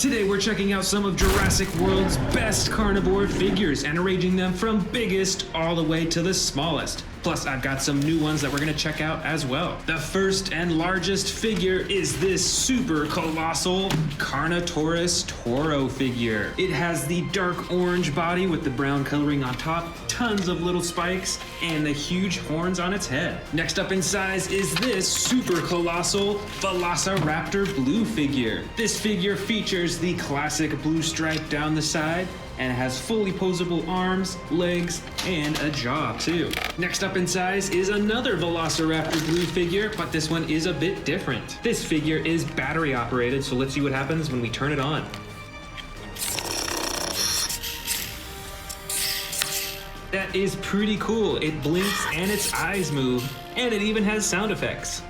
Today we're checking out some of Jurassic World's best carnivore figures and arranging them from biggest all the way to the smallest. Plus, I've got some new ones that we're gonna check out as well. The first and largest figure is this super colossal Carnotaurus Toro figure. It has the dark orange body with the brown coloring on top, tons of little spikes, and the huge horns on its head. Next up in size is this super colossal Velociraptor blue figure. This figure features the classic blue stripe down the side, and it has fully posable arms, legs, and a jaw too. Next up in size is another Velociraptor blue figure, but this one is a bit different. This figure is battery operated, so let's see what happens when we turn it on. That is pretty cool. It blinks and its eyes move, and it even has sound effects.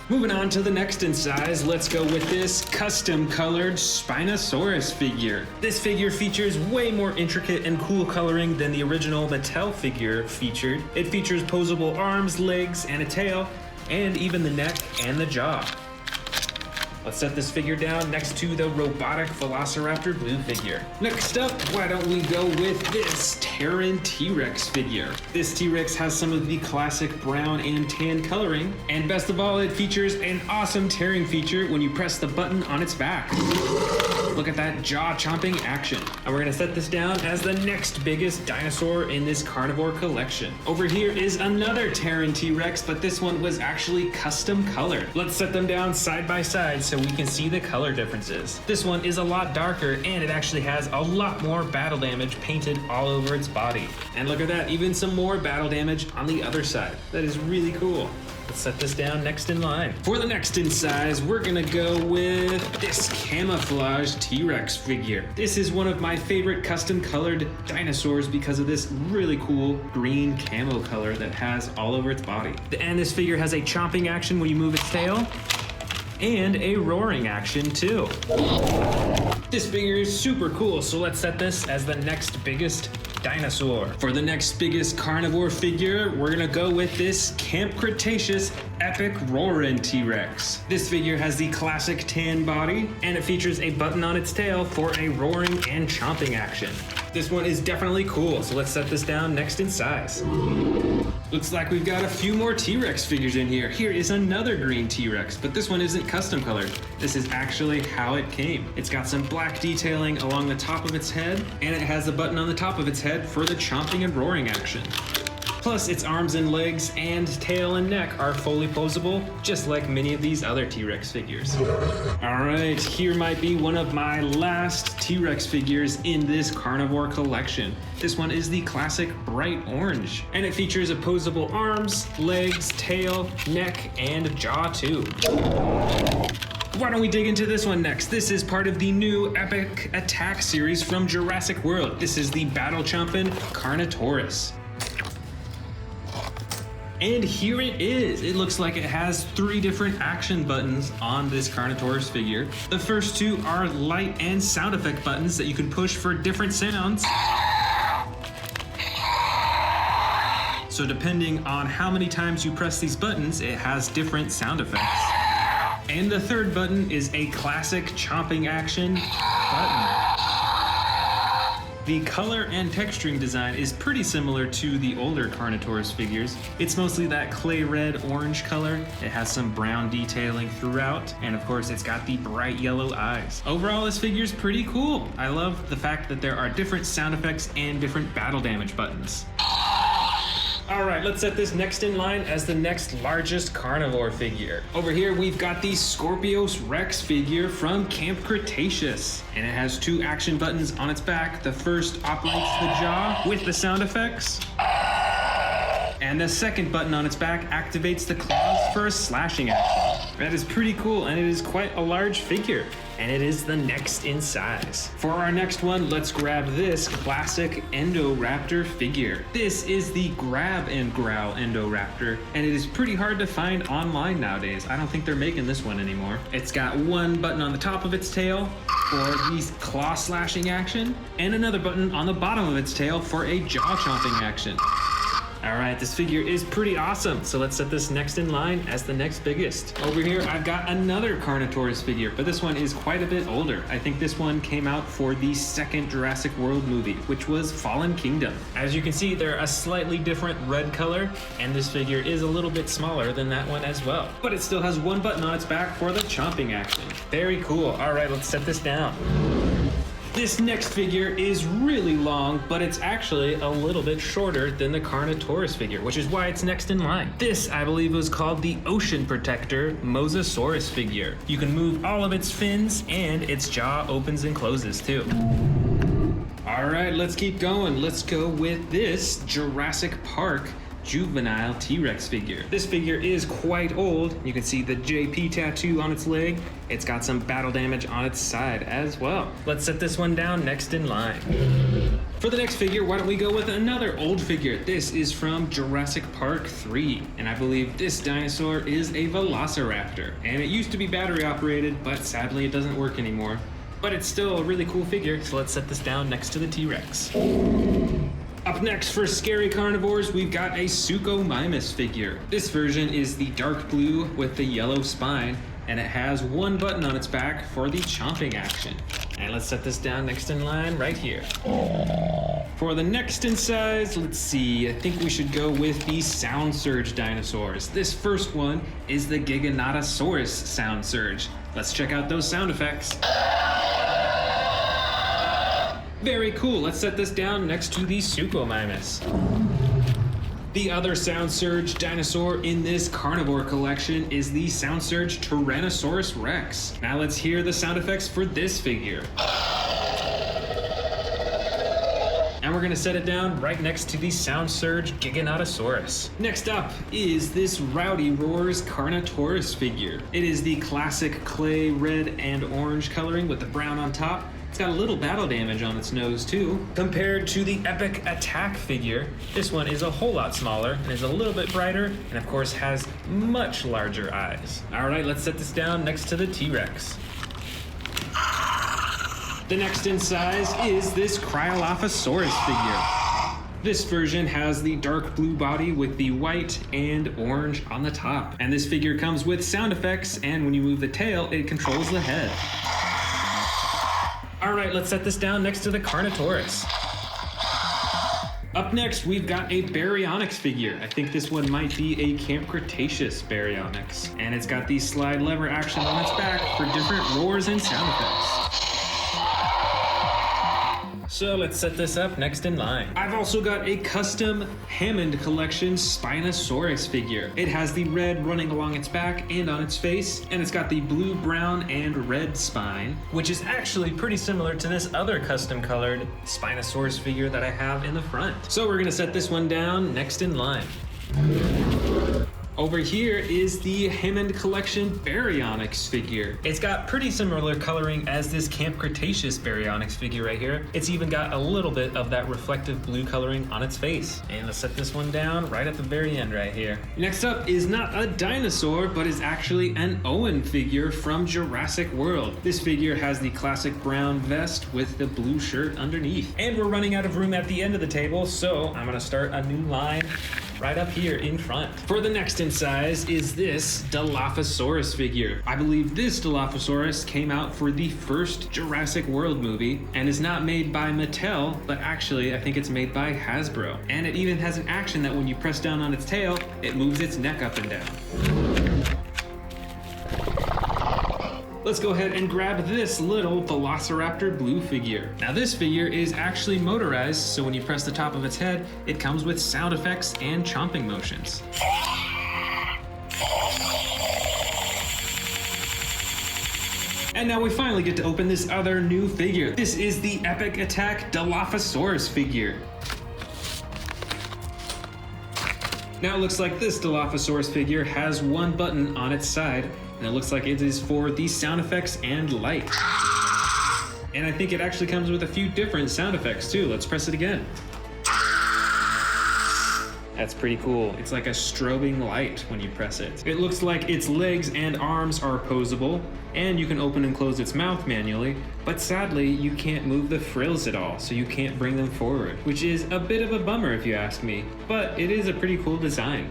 Moving on to the next in size, let's go with this custom colored Spinosaurus figure. This figure features way more intricate and cool coloring than the original Mattel figure featured. It features posable arms, legs, and a tail, and even the neck and the jaw. Let's set this figure down next to the robotic Velociraptor blue figure. Next up, why don't we go with this Terran T-Rex figure. This T-Rex has some of the classic brown and tan coloring, and best of all, it features an awesome tearing feature when you press the button on its back. Look at that jaw-chomping action. And we're gonna set this down as the next biggest dinosaur in this carnivore collection. Over here is another Terran T-Rex, but this one was actually custom colored. Let's set them down side by side so we can see the color differences. This one is a lot darker, and it actually has a lot more battle damage painted all over its body. And look at that, even some more battle damage on the other side. That is really cool. Let's set this down next in line. For the next in size, we're gonna go with this camouflage T-Rex figure. This is one of my favorite custom colored dinosaurs because of this really cool green camo color that has all over its body. And this figure has a chomping action when you move its tail, and a roaring action too. This figure is super cool, so let's set this as the next biggest dinosaur. For the next biggest carnivore figure, we're gonna go with this Camp Cretaceous Epic Roarin' T-Rex. This figure has the classic tan body, and it features a button on its tail for a roaring and chomping action. This one is definitely cool, so let's set this down next in size. Looks like we've got a few more T-Rex figures in here. Here is another green T-Rex, but this one isn't custom colored. This is actually how it came. It's got some black detailing along the top of its head, and it has a button on the top of its head for the chomping and roaring action. Plus, its arms and legs and tail and neck are fully posable, just like many of these other T-Rex figures. All right, here might be one of my last T-Rex figures in this carnivore collection. This one is the classic bright orange, and it features opposable arms, legs, tail, neck, and jaw too. Why don't we dig into this one next? This is part of the new Epic Attack series from Jurassic World. This is the battle-chomping Carnotaurus. And here it is. It looks like it has 3 different action buttons on this Carnotaurus figure. The first 2 are light and sound effect buttons that you can push for different sounds. So depending on how many times you press these buttons, it has different sound effects. And the third button is a classic chomping action button. The color and texturing design is pretty similar to the older Carnotaurus figures. It's mostly that clay red orange color. It has some brown detailing throughout, and of course it's got the bright yellow eyes. Overall, this figure is pretty cool. I love the fact that there are different sound effects and different battle damage buttons. All right, let's set this next in line as the next largest carnivore figure. Over here, we've got the Scorpius Rex figure from Camp Cretaceous. And it has 2 action buttons on its back. The first operates the jaw with the sound effects. And the second button on its back activates the claws for a slashing action. That is pretty cool, and it is quite a large figure. And it is the next in size. For our next one, let's grab this classic Indoraptor figure. This is the grab and growl Indoraptor, and it is pretty hard to find online nowadays. I don't think they're making this one anymore. It's got 1 button on the top of its tail for the claw slashing action, and another button on the bottom of its tail for a jaw chomping action. All right, this figure is pretty awesome. So let's set this next in line as the next biggest. Over here, I've got another Carnotaurus figure, but this one is quite a bit older. I think this one came out for the second Jurassic World movie, which was Fallen Kingdom. As you can see, they're a slightly different red color, and this figure is a little bit smaller than that one as well. But it still has one button on its back for the chomping action. Very cool. All right, let's set this down. This next figure is really long, but it's actually a little bit shorter than the Carnotaurus figure, which is why it's next in line. This, I believe, was called the Ocean Protector Mosasaurus figure. You can move all of its fins, and its jaw opens and closes too. All right, let's keep going. Let's go with this Jurassic Park juvenile T-Rex figure. This figure is quite old. You can see the JP tattoo on its leg. It's got some battle damage on its side as well. Let's set this one down next in line. For the next figure, why don't we go with another old figure? This is from Jurassic Park 3, and I believe this dinosaur is a Velociraptor. And it used to be battery operated, but sadly it doesn't work anymore. But it's still a really cool figure, so let's set this down next to the T-Rex. Up next for scary carnivores, we've got a Suchomimus figure. This version is the dark blue with the yellow spine, and it has one button on its back for the chomping action. And let's set this down next in line right here. For the next in size, let's see, I think we should go with the Sound Surge dinosaurs. This first one is the Giganotosaurus Sound Surge. Let's check out those sound effects. Very cool. Let's set this down next to the Suchomimus. The other Sound Surge dinosaur in this carnivore collection is the Sound Surge Tyrannosaurus Rex. Now let's hear the sound effects for this figure. And we're gonna set it down right next to the Sound Surge Giganotosaurus. Next up is this Rowdy Roars Carnotaurus figure. It is the classic clay red and orange coloring with the brown on top. It's got a little battle damage on its nose too. Compared to the Epic Attack figure, this one is a whole lot smaller and is a little bit brighter, and of course has much larger eyes. All right, let's set this down next to the T-Rex. The next in size is this Cryolophosaurus figure. This version has the dark blue body with the white and orange on the top. And this figure comes with sound effects, and when you move the tail, it controls the head. All right, let's set this down next to the Carnotaurus. Up next, we've got a Baryonyx figure. I think this one might be a Camp Cretaceous Baryonyx. And it's got the slide lever action on its back for different roars and sound effects. So let's set this up next in line. I've also got a custom Hammond Collection Spinosaurus figure. It has the red running along its back and on its face, and it's got the blue, brown, and red spine, which is actually pretty similar to this other custom colored Spinosaurus figure that I have in the front. So we're gonna set this one down next in line. Over here is the Hammond Collection Baryonyx figure. It's got pretty similar coloring as this Camp Cretaceous Baryonyx figure right here. It's even got a little bit of that reflective blue coloring on its face. And let's set this one down right at the very end right here. Next up is not a dinosaur, but is actually an Owen figure from Jurassic World. This figure has the classic brown vest with the blue shirt underneath. And we're running out of room at the end of the table, so I'm gonna start a new line right up here in front. For the next in size is this Dilophosaurus figure. I believe this Dilophosaurus came out for the first Jurassic World movie and is not made by Mattel, but actually I think it's made by Hasbro. And it even has an action that when you press down on its tail, it moves its neck up and down. Let's go ahead and grab this little Velociraptor blue figure. Now this figure is actually motorized, so when you press the top of its head, it comes with sound effects and chomping motions. And now we finally get to open this other new figure. This is the Epic Attack Dilophosaurus figure. Now it looks like this Dilophosaurus figure has one button on its side, and it looks like it is for the sound effects and light. And I think it actually comes with a few different sound effects too. Let's press it again. That's pretty cool. It's like a strobing light when you press it. It looks like its legs and arms are posable, and you can open and close its mouth manually, but sadly, you can't move the frills at all, so you can't bring them forward, which is a bit of a bummer if you ask me, but it is a pretty cool design.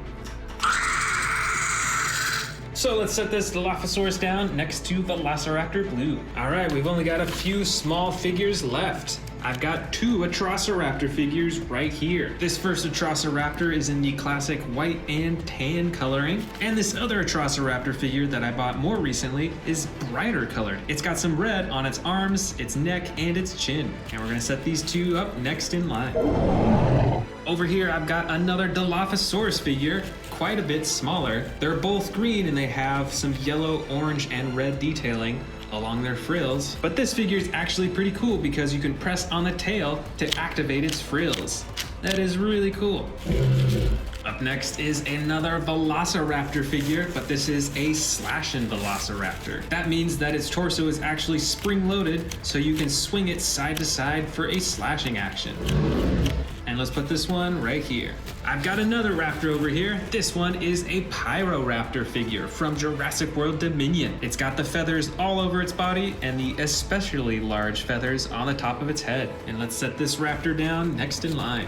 So let's set this Dilophosaurus down next to Velociraptor Blue. All right, we've only got a few small figures left. I've got 2 Atrociraptor figures right here. This first Atrociraptor is in the classic white and tan coloring, and this other Atrociraptor figure that I bought more recently is brighter colored. It's got some red on its arms, its neck, and its chin. And we're gonna set these 2 up next in line. Over here, I've got another Dilophosaurus figure, quite a bit smaller. They're both green and they have some yellow, orange, and red detailing along their frills. But this figure is actually pretty cool because you can press on the tail to activate its frills. That is really cool. Up next is another Velociraptor figure, but this is a slashing Velociraptor. That means that its torso is actually spring-loaded, so you can swing it side to side for a slashing action. And let's put this one right here. I've got another raptor over here. This one is a Pyroraptor figure from Jurassic World Dominion. It's got the feathers all over its body and the especially large feathers on the top of its head. And let's set this raptor down next in line.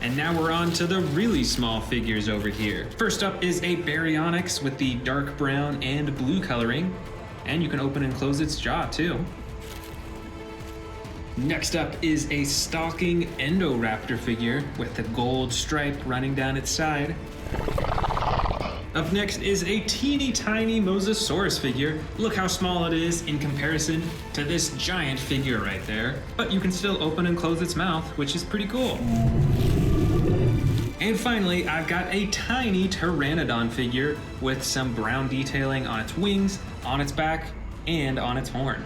And now we're on to the really small figures over here. First up is a Baryonyx with the dark brown and blue coloring. And you can open and close its jaw too. Next up is a stalking Endoraptor figure with the gold stripe running down its side. Up next is a teeny tiny Mosasaurus figure. Look how small it is in comparison to this giant figure right there. But you can still open and close its mouth, which is pretty cool. And finally, I've got a tiny Pteranodon figure with some brown detailing on its wings, on its back, and on its horn.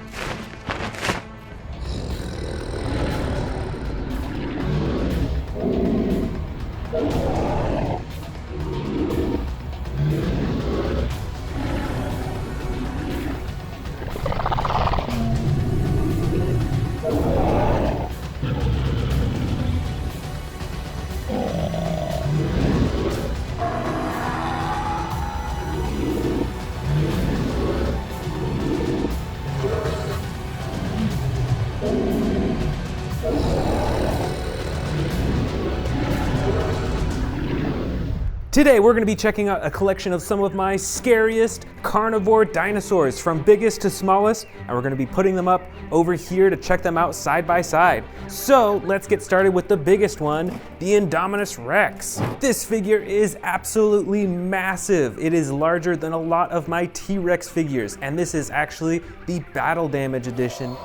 Today we're going to be checking out a collection of some of my scariest carnivore dinosaurs from biggest to smallest, and we're going to be putting them up over here to check them out side by side. So let's get started with the biggest one, the Indominus Rex. This figure is absolutely massive. It is larger than a lot of my T-Rex figures, and this is actually the battle damage edition.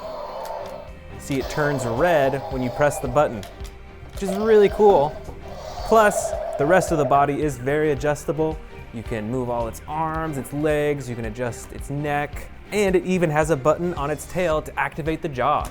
See, it turns red when you press the button, which is really cool. Plus, the rest of the body is very adjustable. You can move all its arms, its legs, you can adjust its neck, and it even has a button on its tail to activate the jaw.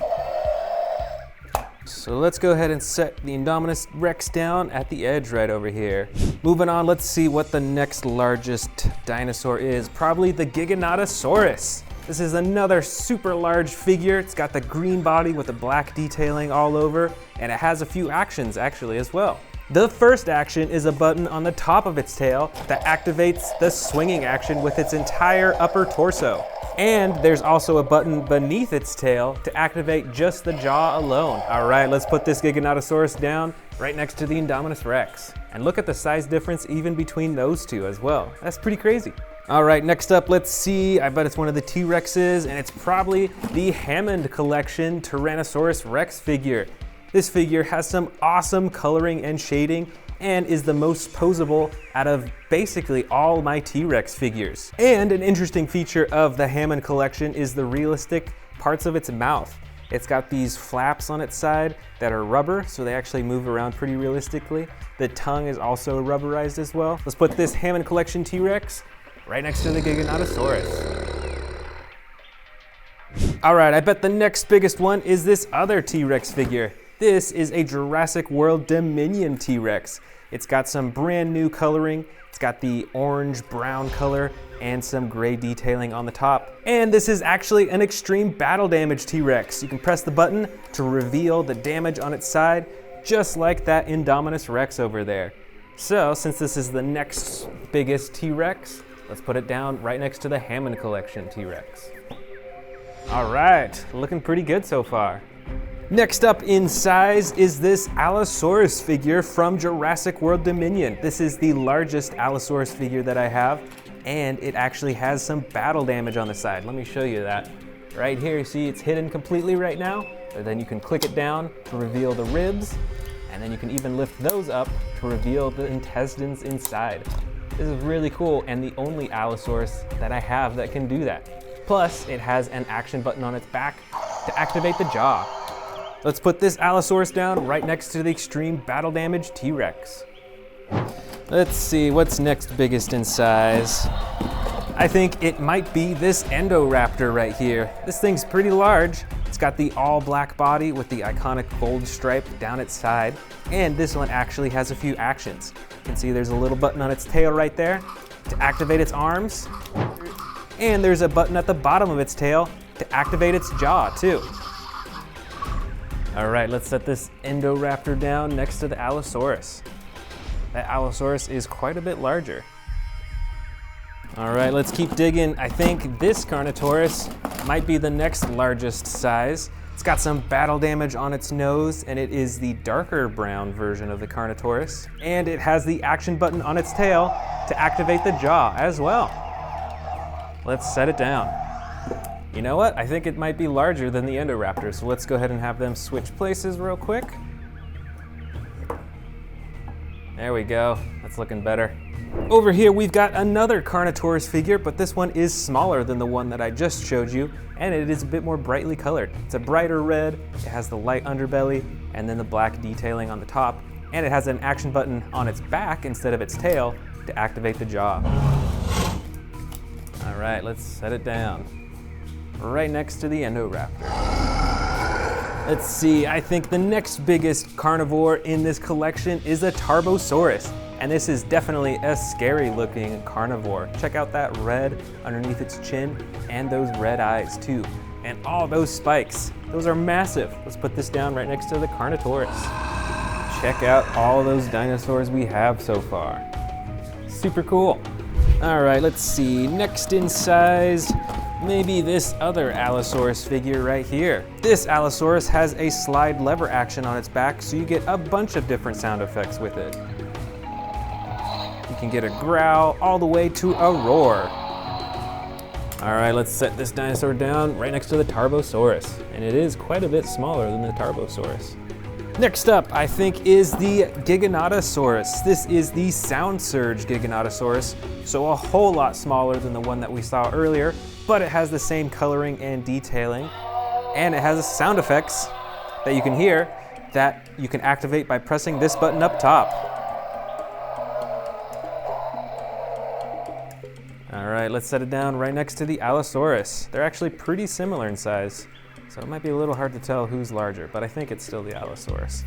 So let's go ahead and set the Indominus Rex down at the edge right over here. Moving on, let's see what the next largest dinosaur is. Probably the Giganotosaurus. This is another super large figure. It's got the green body with the black detailing all over, and it has a few actions actually as well. The first action is a button on the top of its tail that activates the swinging action with its entire upper torso. And there's also a button beneath its tail to activate just the jaw alone. All right, let's put this Giganotosaurus down right next to the Indominus Rex. And look at the size difference even between those two as well. That's pretty crazy. All right, next up, let's see. I bet it's one of the T-Rexes, and it's probably the Hammond Collection Tyrannosaurus Rex figure. This figure has some awesome coloring and shading and is the most posable out of basically all my T-Rex figures. And an interesting feature of the Hammond collection is the realistic parts of its mouth. It's got these flaps on its side that are rubber, so they actually move around pretty realistically. The tongue is also rubberized as well. Let's put this Hammond collection T-Rex right next to the Giganotosaurus. All right, I bet the next biggest one is this other T-Rex figure. This is a Jurassic World Dominion T-Rex. It's got some brand new coloring. It's got the orange-brown color and some gray detailing on the top. And this is actually an extreme battle damage T-Rex. You can press the button to reveal the damage on its side, just like that Indominus Rex over there. So since this is the next biggest T-Rex, let's put it down right next to the Hammond Collection T-Rex. All right, looking pretty good so far. Next up in size is this Allosaurus figure from Jurassic World Dominion. This is the largest Allosaurus figure that I have, and it actually has some battle damage on the side. Let me show you that. Right here, you see it's hidden completely right now, but then you can click it down to reveal the ribs, and then you can even lift those up to reveal the intestines inside. This is really cool, and the only Allosaurus that I have that can do that. Plus, it has an action button on its back to activate the jaw. Let's put this Allosaurus down right next to the extreme battle damage T-Rex. Let's see, what's next biggest in size? I think it might be this Indoraptor right here. This thing's pretty large. It's got the all black body with the iconic gold stripe down its side. And this one actually has a few actions. You can see there's a little button on its tail right there to activate its arms. And there's a button at the bottom of its tail to activate its jaw too. All right, let's set this Indoraptor down next to the Allosaurus. That Allosaurus is quite a bit larger. All right, let's keep digging. I think this Carnotaurus might be the next largest size. It's got some battle damage on its nose, and it is the darker brown version of the Carnotaurus. And it has the action button on its tail to activate the jaw as well. Let's set it down. You know what? I think it might be larger than the Indoraptor, so let's go ahead and have them switch places real quick. There we go, that's looking better. Over here we've got another Carnotaurus figure, but this one is smaller than the one that I just showed you, and it is a bit more brightly colored. It's a brighter red, it has the light underbelly, and then the black detailing on the top, and it has an action button on its back instead of its tail to activate the jaw. All right, let's set it down. Right next to the Indoraptor. Let's see, I think the next biggest carnivore in this collection is a Tarbosaurus. And this is definitely a scary looking carnivore. Check out that red underneath its chin and those red eyes too. And all those spikes, those are massive. Let's put this down right next to the Carnotaurus. Check out all those dinosaurs we have so far. Super cool. All right, let's see, next in size, maybe this other Allosaurus figure right here. This Allosaurus has a slide lever action on its back, so you get a bunch of different sound effects with it. You can get a growl all the way to a roar. All right, let's set this dinosaur down right next to the Tarbosaurus. And it is quite a bit smaller than the Tarbosaurus. Next up, I think, is the Giganotosaurus. This is the Sound Surge Giganotosaurus, so a whole lot smaller than the one that we saw earlier, but it has the same coloring and detailing, and it has sound effects that you can hear that you can activate by pressing this button up top. All right, let's set it down right next to the Allosaurus. They're actually pretty similar in size, so it might be a little hard to tell who's larger, but I think it's still the Allosaurus.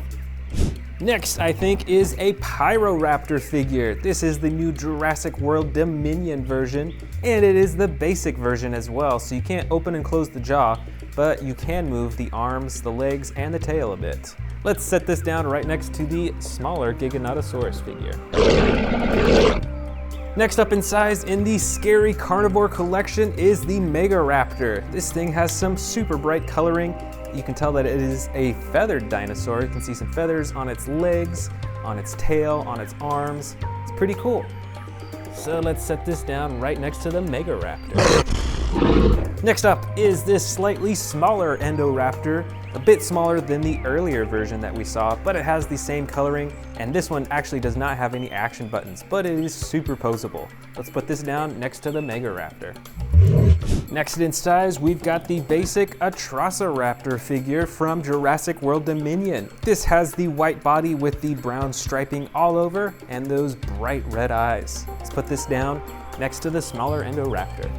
Next, I think, is a Pyroraptor figure. This is the new Jurassic World Dominion version, and it is the basic version as well, so you can't open and close the jaw, but you can move the arms, the legs, and the tail a bit. Let's set this down right next to the smaller Giganotosaurus figure. Next up in size in the scary carnivore collection is the Megaraptor. This thing has some super bright coloring. You can tell that it is a feathered dinosaur. You can see some feathers on its legs, on its tail, on its arms. It's pretty cool. So let's set this down right next to the Megaraptor. Next up is this slightly smaller Indoraptor, a bit smaller than the earlier version that we saw, but it has the same coloring, and this one actually does not have any action buttons, but it is superposable. Let's put this down next to the Megaraptor. Next in size, we've got the basic Atrociraptor figure from Jurassic World Dominion. This has the white body with the brown striping all over and those bright red eyes. Let's put this down next to the smaller Indoraptor.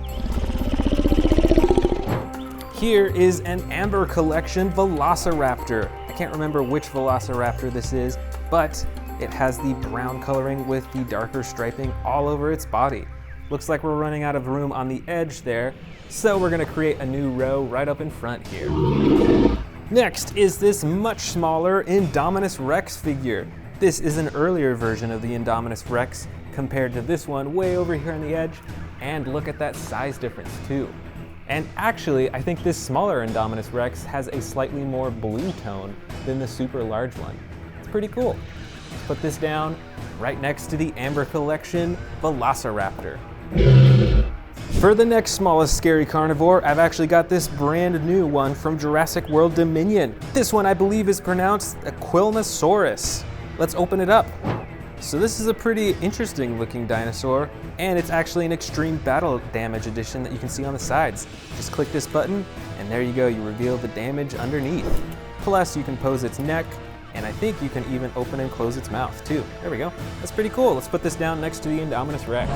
Here is an Amber Collection Velociraptor. I can't remember which Velociraptor this is, but it has the brown coloring with the darker striping all over its body. Looks like we're running out of room on the edge there, so we're gonna create a new row right up in front here. Next is this much smaller Indominus Rex figure. This is an earlier version of the Indominus Rex compared to this one way over here on the edge, and look at that size difference too. And actually, I think this smaller Indominus Rex has a slightly more blue tone than the super large one. It's pretty cool. Let's put this down right next to the Amber Collection Velociraptor. For the next smallest scary carnivore, I've actually got this brand new one from Jurassic World Dominion. This one I believe is pronounced Carnotaurus. Let's open it up. So this is a pretty interesting looking dinosaur, and it's actually an extreme battle damage edition that you can see on the sides. Just click this button, and there you go, you reveal the damage underneath. Plus you can pose its neck, and I think you can even open and close its mouth too. There we go, that's pretty cool. Let's put this down next to the Indominus Rex.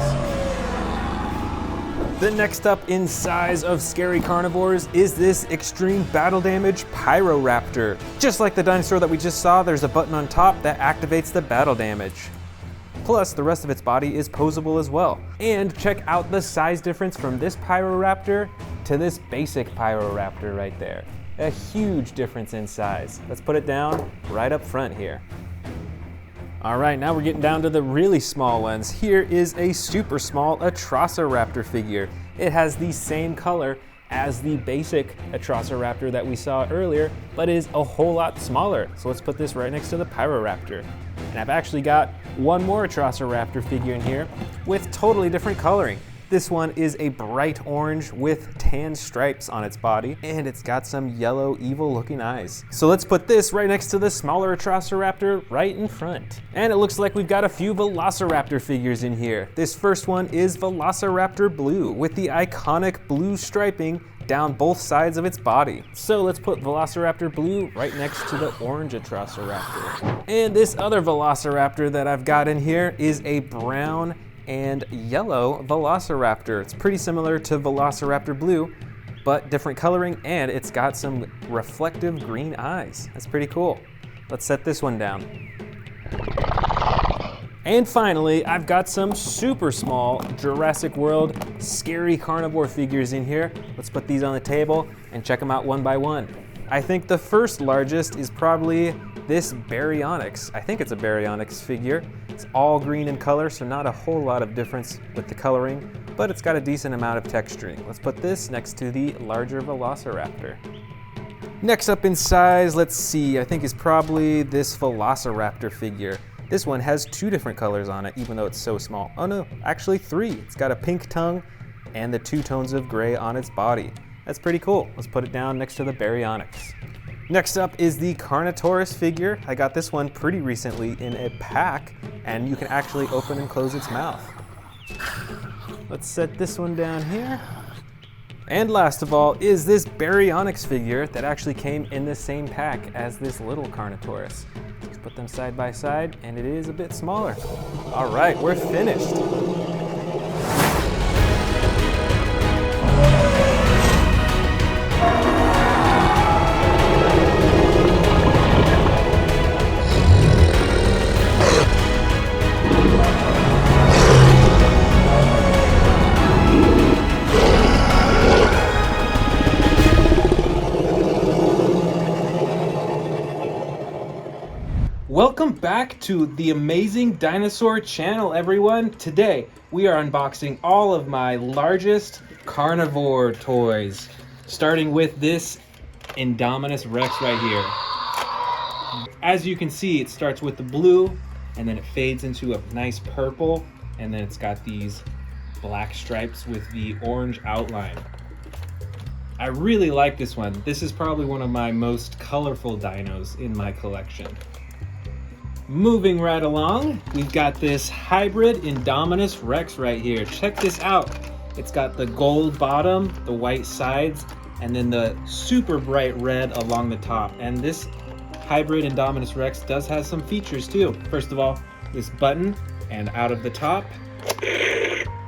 The next up in size of scary carnivores is this extreme battle damage Pyroraptor. Just like the dinosaur that we just saw, there's a button on top that activates the battle damage. Plus, the rest of its body is posable as well. And check out the size difference from this Pyroraptor to this basic Pyroraptor right there. A huge difference in size. Let's put it down right up front here. All right, now we're getting down to the really small ones. Here is a super small Atrociraptor figure. It has the same color as the basic Atrociraptor that we saw earlier, but is a whole lot smaller. So let's put this right next to the Pyroraptor. And I've actually got one more Atrociraptor figure in here with totally different coloring. This one is a bright orange with tan stripes on its body, and it's got some yellow, evil looking eyes. So let's put this right next to the smaller Atrociraptor right in front. And it looks like we've got a few Velociraptor figures in here. This first one is Velociraptor Blue with the iconic blue striping down both sides of its body. So let's put Velociraptor Blue right next to the orange Atrociraptor. And this other Velociraptor that I've got in here is a brown and yellow Velociraptor. It's pretty similar to Velociraptor Blue, but different coloring, and it's got some reflective green eyes. That's pretty cool. Let's set this one down. And finally, I've got some super small Jurassic World scary carnivore figures in here. Let's put these on the table and check them out one by one. I think the first largest is probably this Baryonyx. I think it's a Baryonyx figure. It's all green in color, so not a whole lot of difference with the coloring, but it's got a decent amount of texturing. Let's put this next to the larger Velociraptor. Next up in size, let's see, I think is probably this Velociraptor figure. This one has two different colors on it, even though it's so small. Oh no, actually three. It's got a pink tongue and the two tones of gray on its body. That's pretty cool. Let's put it down next to the Baryonyx. Next up is the Carnotaurus figure. I got this one pretty recently in a pack, and you can actually open and close its mouth. Let's set this one down here. And last of all is this Baryonyx figure that actually came in the same pack as this little Carnotaurus. Let's put them side by side, and it is a bit smaller. All right, we're finished. Welcome back to the Amazing Dinosaur channel, everyone. Today, we are unboxing all of my largest carnivore toys, starting with this Indominus Rex right here. As you can see, it starts with the blue, and then it fades into a nice purple, and then it's got these black stripes with the orange outline. I really like this one. This is probably one of my most colorful dinos in my collection. Moving right along, we've got this hybrid Indominus Rex right here. Check this out. It's got the gold bottom, the white sides, and then the super bright red along the top. And this hybrid Indominus Rex does have some features too. First of all, this button, and out of the top,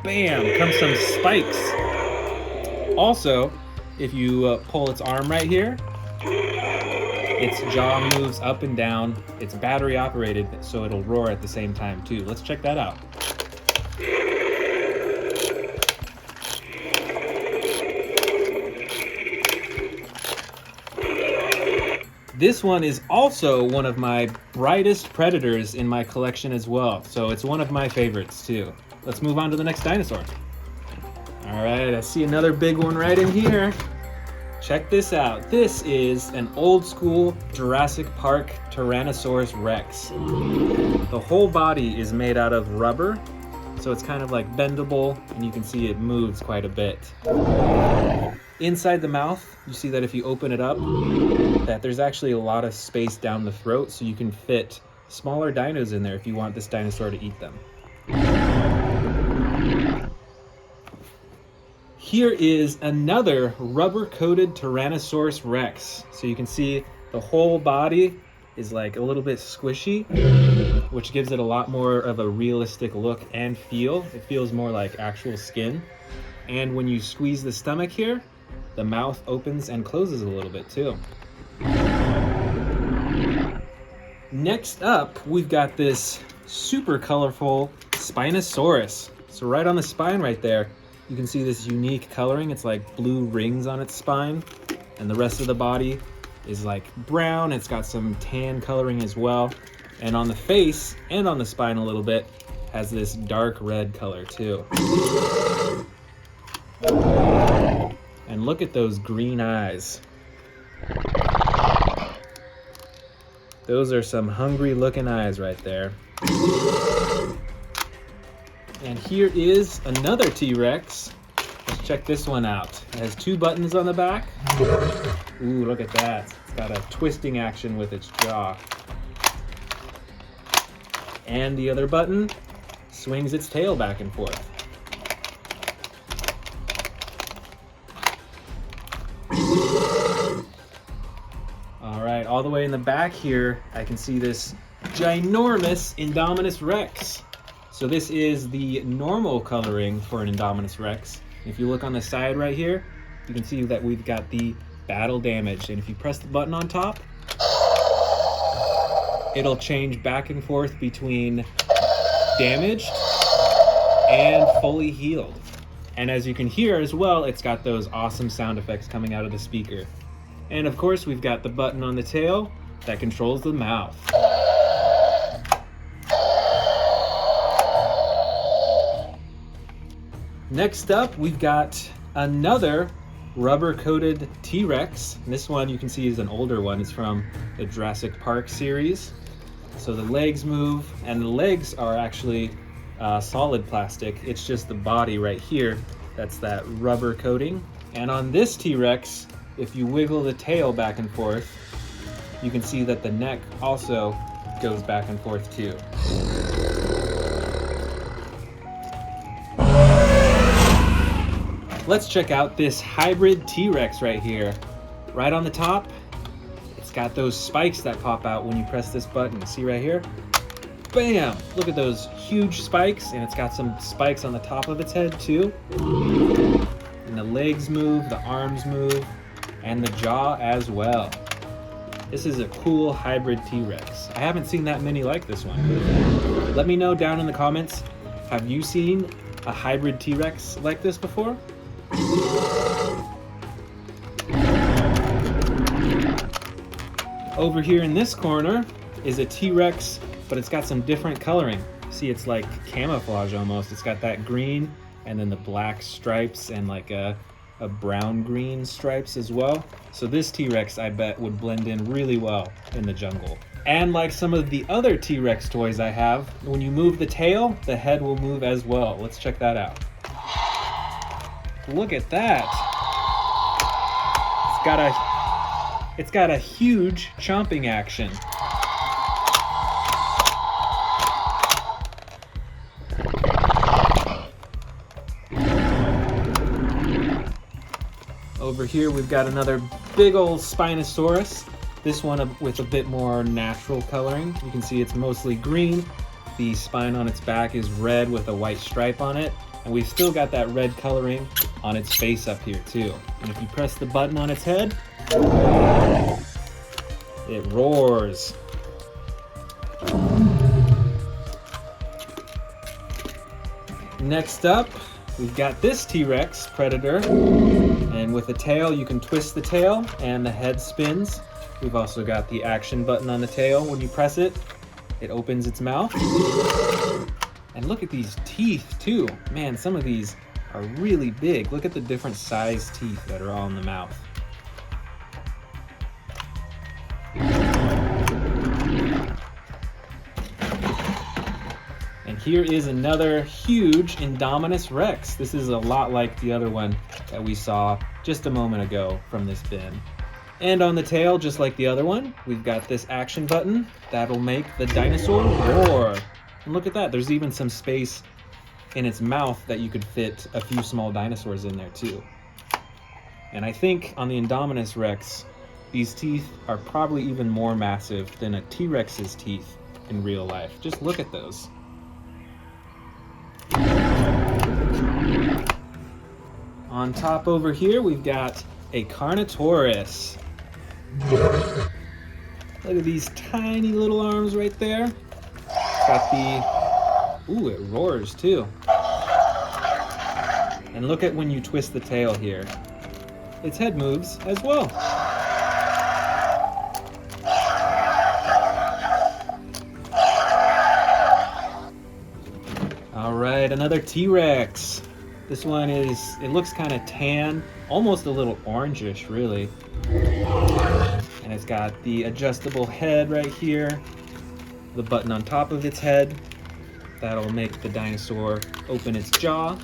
bam, comes some spikes. Also, if you pull its arm right here, its jaw moves up and down. It's battery operated, so it'll roar at the same time too. Let's check that out. This one is also one of my brightest predators in my collection as well, so it's one of my favorites too. Let's move on to the next dinosaur. All right, I see another big one right in here. Check this out. This is an old school Jurassic Park Tyrannosaurus Rex. The whole body is made out of rubber, so it's kind of like bendable, and you can see it moves quite a bit. Inside the mouth, you see that if you open it up, that there's actually a lot of space down the throat, so you can fit smaller dinos in there if you want this dinosaur to eat them. Here is another rubber-coated Tyrannosaurus Rex. So you can see the whole body is like a little bit squishy, which gives it a lot more of a realistic look and feel. It feels more like actual skin. And when you squeeze the stomach here, the mouth opens and closes a little bit too. Next up, we've got this super colorful Spinosaurus. So right on the spine right there, you can see this unique coloring. It's like blue rings on its spine, and the rest of the body is like brown. It's got some tan coloring as well. And on the face and on the spine a little bit, has this dark red color too. And look at those green eyes. Those are some hungry looking eyes right there. And here is another T-Rex. Let's check this one out. It has two buttons on the back. Ooh, look at that. It's got a twisting action with its jaw. And the other button swings its tail back and forth. All right, all the way in the back here, I can see this ginormous Indominus Rex. So this is the normal coloring for an Indominus Rex. If you look on the side right here, you can see that we've got the battle damage. And if you press the button on top, it'll change back and forth between damaged and fully healed. And as you can hear as well, it's got those awesome sound effects coming out of the speaker. And of course, we've got the button on the tail that controls the mouth. Next up, we've got another rubber-coated T-Rex. This one you can see is an older one. It's from the Jurassic Park series. So the legs move, and the legs are actually solid plastic. It's just the body right here that's that rubber coating. And on this T-Rex, if you wiggle the tail back and forth, you can see that the neck also goes back and forth too. Let's check out this hybrid T-Rex right here. Right on the top, it's got those spikes that pop out when you press this button. See right here? Bam! Look at those huge spikes, and it's got some spikes on the top of its head too. And the legs move, the arms move, and the jaw as well. This is a cool hybrid T-Rex. I haven't seen that many like this one. Let me know down in the comments, have you seen a hybrid T-Rex like this before? Over here in this corner is a T-Rex, but it's got some different coloring. See, it's like camouflage almost. It's got that green and then the black stripes and like a brown-green stripes as well. So this T-Rex, I bet, would blend in really well in the jungle. And like some of the other T-Rex toys I have, when you move the tail, the head will move as well. Let's check that out. Look at that. It's got a huge chomping action. Over here we've got another big old Spinosaurus. This one with a bit more natural coloring. You can see it's mostly green. The spine on its back is red with a white stripe on it. And we've still got that red coloring on its face up here too. And if you press the button on its head, it roars. Next up, we've got this T-Rex predator, and And with the tail, you can twist the tail and the head spins. We've also got the action button on the tail. When you press it, it opens its mouth. And look at these teeth too. Man, some of these are really big. Look at the different size teeth that are all in the mouth. And here is another huge Indominus Rex. This is a lot like the other one that we saw just a moment ago from this bin. And on the tail, just like the other one, we've got this action button that'll make the dinosaur roar. And look at that, there's even some space in its mouth that you could fit a few small dinosaurs in there too. And I think on the Indominus Rex, these teeth are probably even more massive than a T-Rex's teeth in real life. Just look at those. On top over here, we've got a Carnotaurus. Look at these tiny little arms right there. Got the, ooh, it roars too. And look at when you twist the tail here. Its head moves as well. All right, another T-Rex. This one is, it looks kind of tan, almost a little orangish, really. And it's got the adjustable head right here, the button on top of its head. That'll make the dinosaur open its jaw.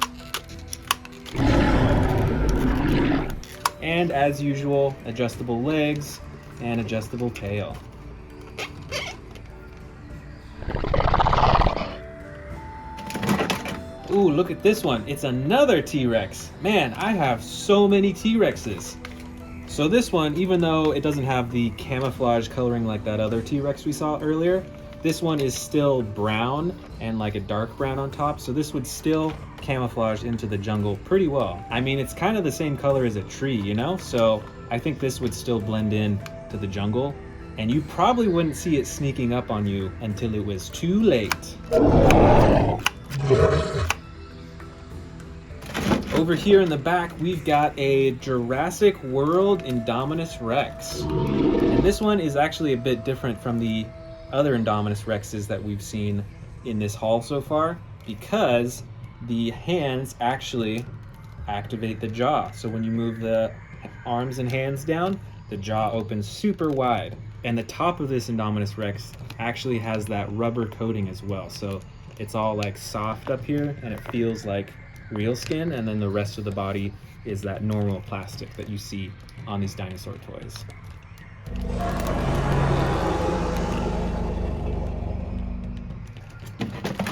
And as usual, adjustable legs and adjustable tail. Ooh, look at this one. It's another T-Rex. Man, I have so many T-Rexes. So this one, even though it doesn't have the camouflage coloring like that other T-Rex we saw earlier, this one is still brown and like a dark brown on top. So this would still camouflage into the jungle pretty well. I mean, it's kind of the same color as a tree, you know? So I think this would still blend in to the jungle. And you probably wouldn't see it sneaking up on you until it was too late. Over here in the back, we've got a Jurassic World Indominus Rex. And this one is actually a bit different from the other Indominus Rexes that we've seen in this haul so far, because the hands actually activate the jaw. So when you move the arms and hands down, the jaw opens super wide. And the top of this Indominus Rex actually has that rubber coating as well. So it's all like soft up here and it feels like real skin, and then the rest of the body is that normal plastic that you see on these dinosaur toys.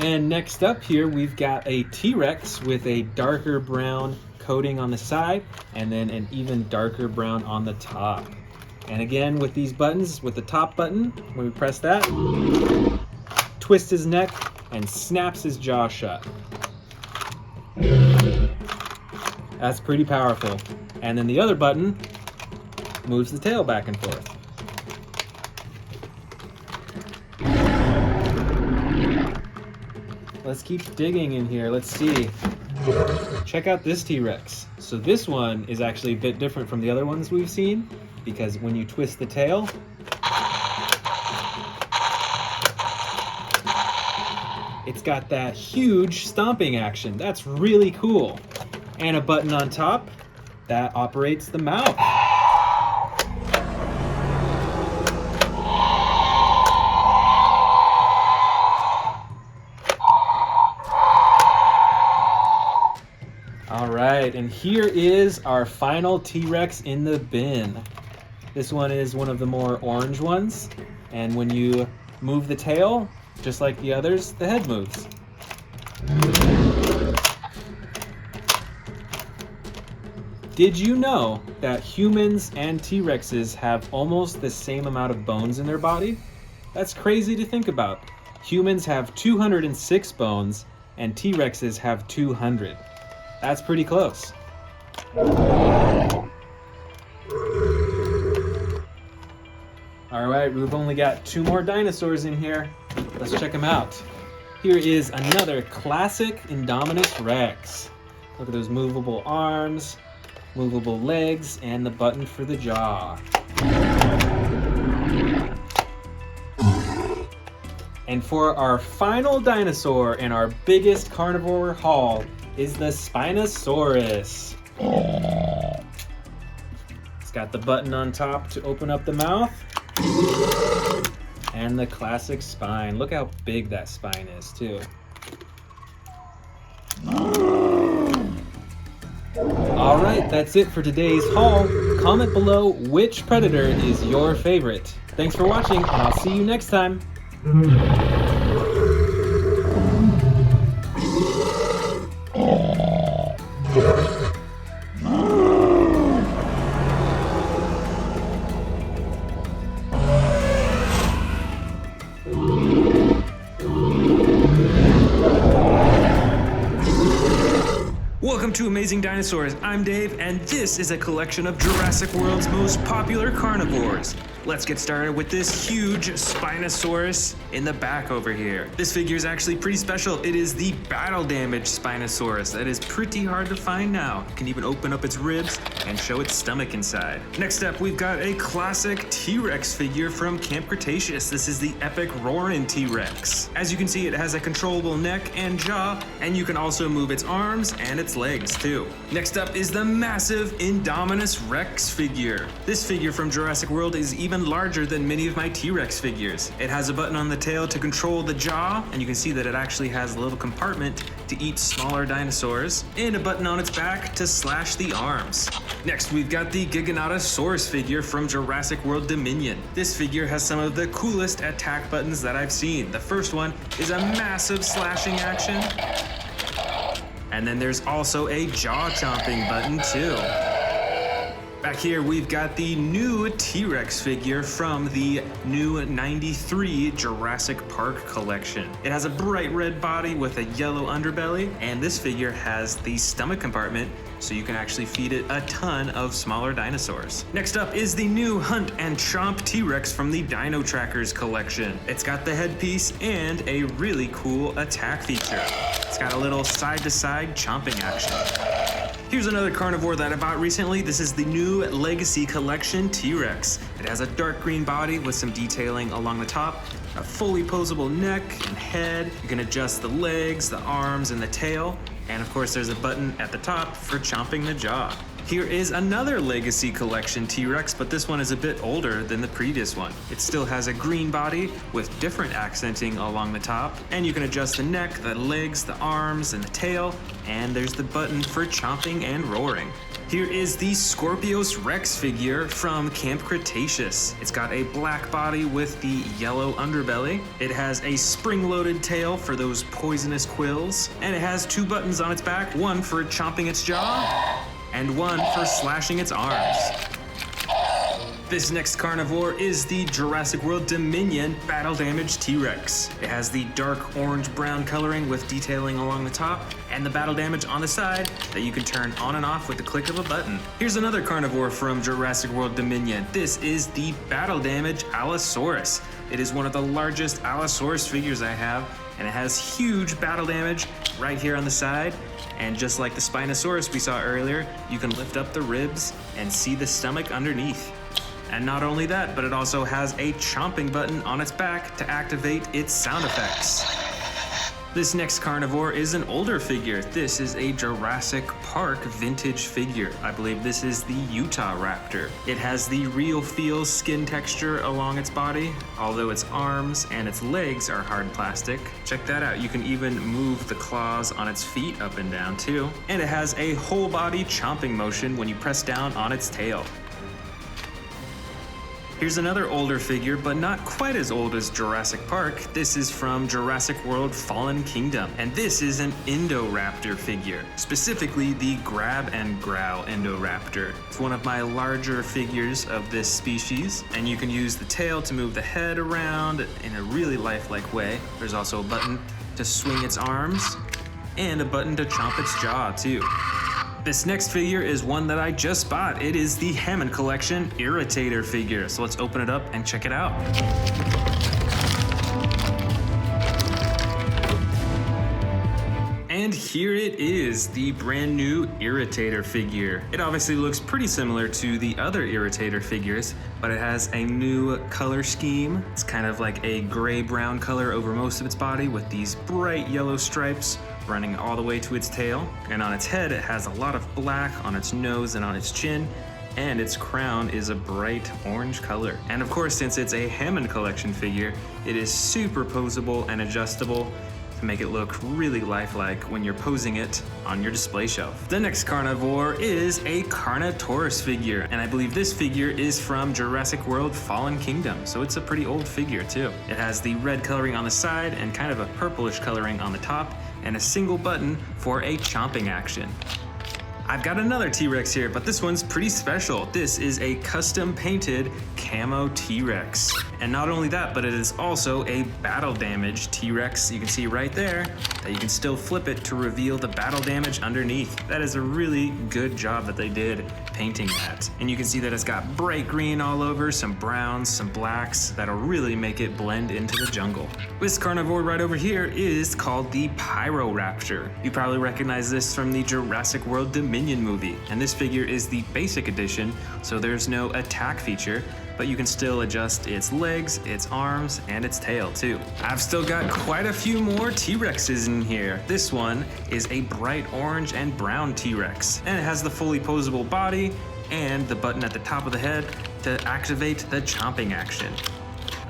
And next up here, we've got a T-Rex with a darker brown coating on the side and then an even darker brown on the top. And again, with these buttons, with the top button, when we press that, twist his neck and snaps his jaw shut. That's pretty powerful. And then the other button moves the tail back and forth. Let's keep digging in here. Let's see. Check out this T-Rex. So this one is actually a bit different from the other ones we've seen, because when you twist the tail, it's got that huge stomping action. That's really cool. And a button on top that operates the mouth. All right, and here is our final T-Rex in the bin. This one is one of the more orange ones, and when you move the tail, just like the others, the head moves. Did you know that humans and T-Rexes have almost the same amount of bones in their body? That's crazy to think about. Humans have 206 bones and T-Rexes have 200. That's pretty close. All right, we've only got 2 more dinosaurs in here. Let's check them out. Here is another classic Indominus Rex. Look at those movable arms. movable legs, and the button for the jaw. And for our final dinosaur in our biggest carnivore haul is the Spinosaurus. It's got the button on top to open up the mouth. And the classic spine. Look how big that spine is too. All right, that's it for today's haul. Comment below which predator is your favorite. Thanks for watching, and I'll see you next time. Welcome to Amazing Dinosaurs. I'm Dave, and this is a collection of Jurassic World's most popular carnivores. Let's get started with this huge Spinosaurus in the back over here. This figure is actually pretty special. It is the battle damaged Spinosaurus that is pretty hard to find now. You can even open up its ribs and show its stomach inside. Next up, we've got a classic T-Rex figure from Camp Cretaceous. This is the epic roaring T-Rex. As you can see, it has a controllable neck and jaw, and you can also move its arms and its legs too. Next up is the massive Indominus Rex figure. This figure from Jurassic World is even larger than many of my T-Rex figures. It has a button on the tail to control the jaw, and you can see that it actually has a little compartment to eat smaller dinosaurs, and a button on its back to slash the arms. Next, we've got the Carnotaurus figure from Jurassic World Dominion. This figure has some of the coolest attack buttons that I've seen. The first one is a massive slashing action, and then there's also a jaw chomping button too. Back here, we've got the new T-Rex figure from the new 93 Jurassic Park collection. It has a bright red body with a yellow underbelly, and this figure has the stomach compartment, so you can actually feed it a ton of smaller dinosaurs. Next up is the new Hunt and Chomp T-Rex from the Dino Trackers collection. It's got the headpiece and a really cool attack feature. It's got a little side-to-side chomping action. Here's another carnivore that I bought recently. This is the new Legacy Collection T-Rex. It has a dark green body with some detailing along the top, a fully posable neck and head. You can adjust the legs, the arms, and the tail. And of course, there's a button at the top for chomping the jaw. Here is another Legacy Collection T-Rex, but this one is a bit older than the previous one. It still has a green body with different accenting along the top, and you can adjust the neck, the legs, the arms, and the tail, and there's the button for chomping and roaring. Here is the Scorpius Rex figure from Camp Cretaceous. It's got a black body with the yellow underbelly. It has a spring-loaded tail for those poisonous quills, and it has two buttons on its back, one for chomping its jaw, and one for slashing its arms. This next carnivore is the Jurassic World Dominion Battle Damaged T-Rex. It has the dark orange-brown coloring with detailing along the top, and the battle damage on the side that you can turn on and off with the click of a button. Here's another carnivore from Jurassic World Dominion. This is the Battle Damaged Allosaurus. It is one of the largest Allosaurus figures I have, and it has huge battle damage right here on the side. And just like the Spinosaurus we saw earlier, you can lift up the ribs and see the stomach underneath. And not only that, but it also has a chomping button on its back to activate its sound effects. This next carnivore is an older figure. This is a Jurassic Park vintage figure. I believe this is the Utah Raptor. It has the real feel skin texture along its body, although its arms and its legs are hard plastic. Check that out. You can even move the claws on its feet up and down too. And it has a whole body chomping motion when you press down on its tail. Here's another older figure, but not quite as old as Jurassic Park. This is from Jurassic World Fallen Kingdom, and this is an Indoraptor figure, specifically the Grab and Growl Indoraptor. It's one of my larger figures of this species, and you can use the tail to move the head around in a really lifelike way. There's also a button to swing its arms, and a button to chomp its jaw too. This next figure is one that I just bought. It is the Hammond Collection Irritator figure. So let's open it up and check it out. And here it is, the brand new Irritator figure. It obviously looks pretty similar to the other Irritator figures, but it has a new color scheme. It's kind of like a gray-brown color over most of its body with these bright yellow stripes running all the way to its tail. And on its head, it has a lot of black on its nose and on its chin, and its crown is a bright orange color. And of course, since it's a Hammond collection figure, it is super posable and adjustable to make it look really lifelike when you're posing it on your display shelf. The next carnivore is a Carnotaurus figure, and I believe this figure is from Jurassic World Fallen Kingdom, so it's a pretty old figure too. It has the red coloring on the side and kind of a purplish coloring on the top, and a single button for a chomping action. I've got another T-Rex here, but this one's pretty special. This is a custom painted camo T-Rex. And not only that, but it is also a battle damage T-Rex. You can see right there that you can still flip it to reveal the battle damage underneath. That is a really good job that they did painting that. And you can see that it's got bright green all over, some browns, some blacks, that'll really make it blend into the jungle. This carnivore right over here is called the Pyroraptor. You probably recognize this from the Jurassic World Dominion movie, and this figure is the basic edition, so there's no attack feature, but you can still adjust its legs, its arms, and its tail too. I've still got quite a few more T-Rexes in here. This one is a bright orange and brown T-Rex, and it has the fully posable body and the button at the top of the head to activate the chomping action.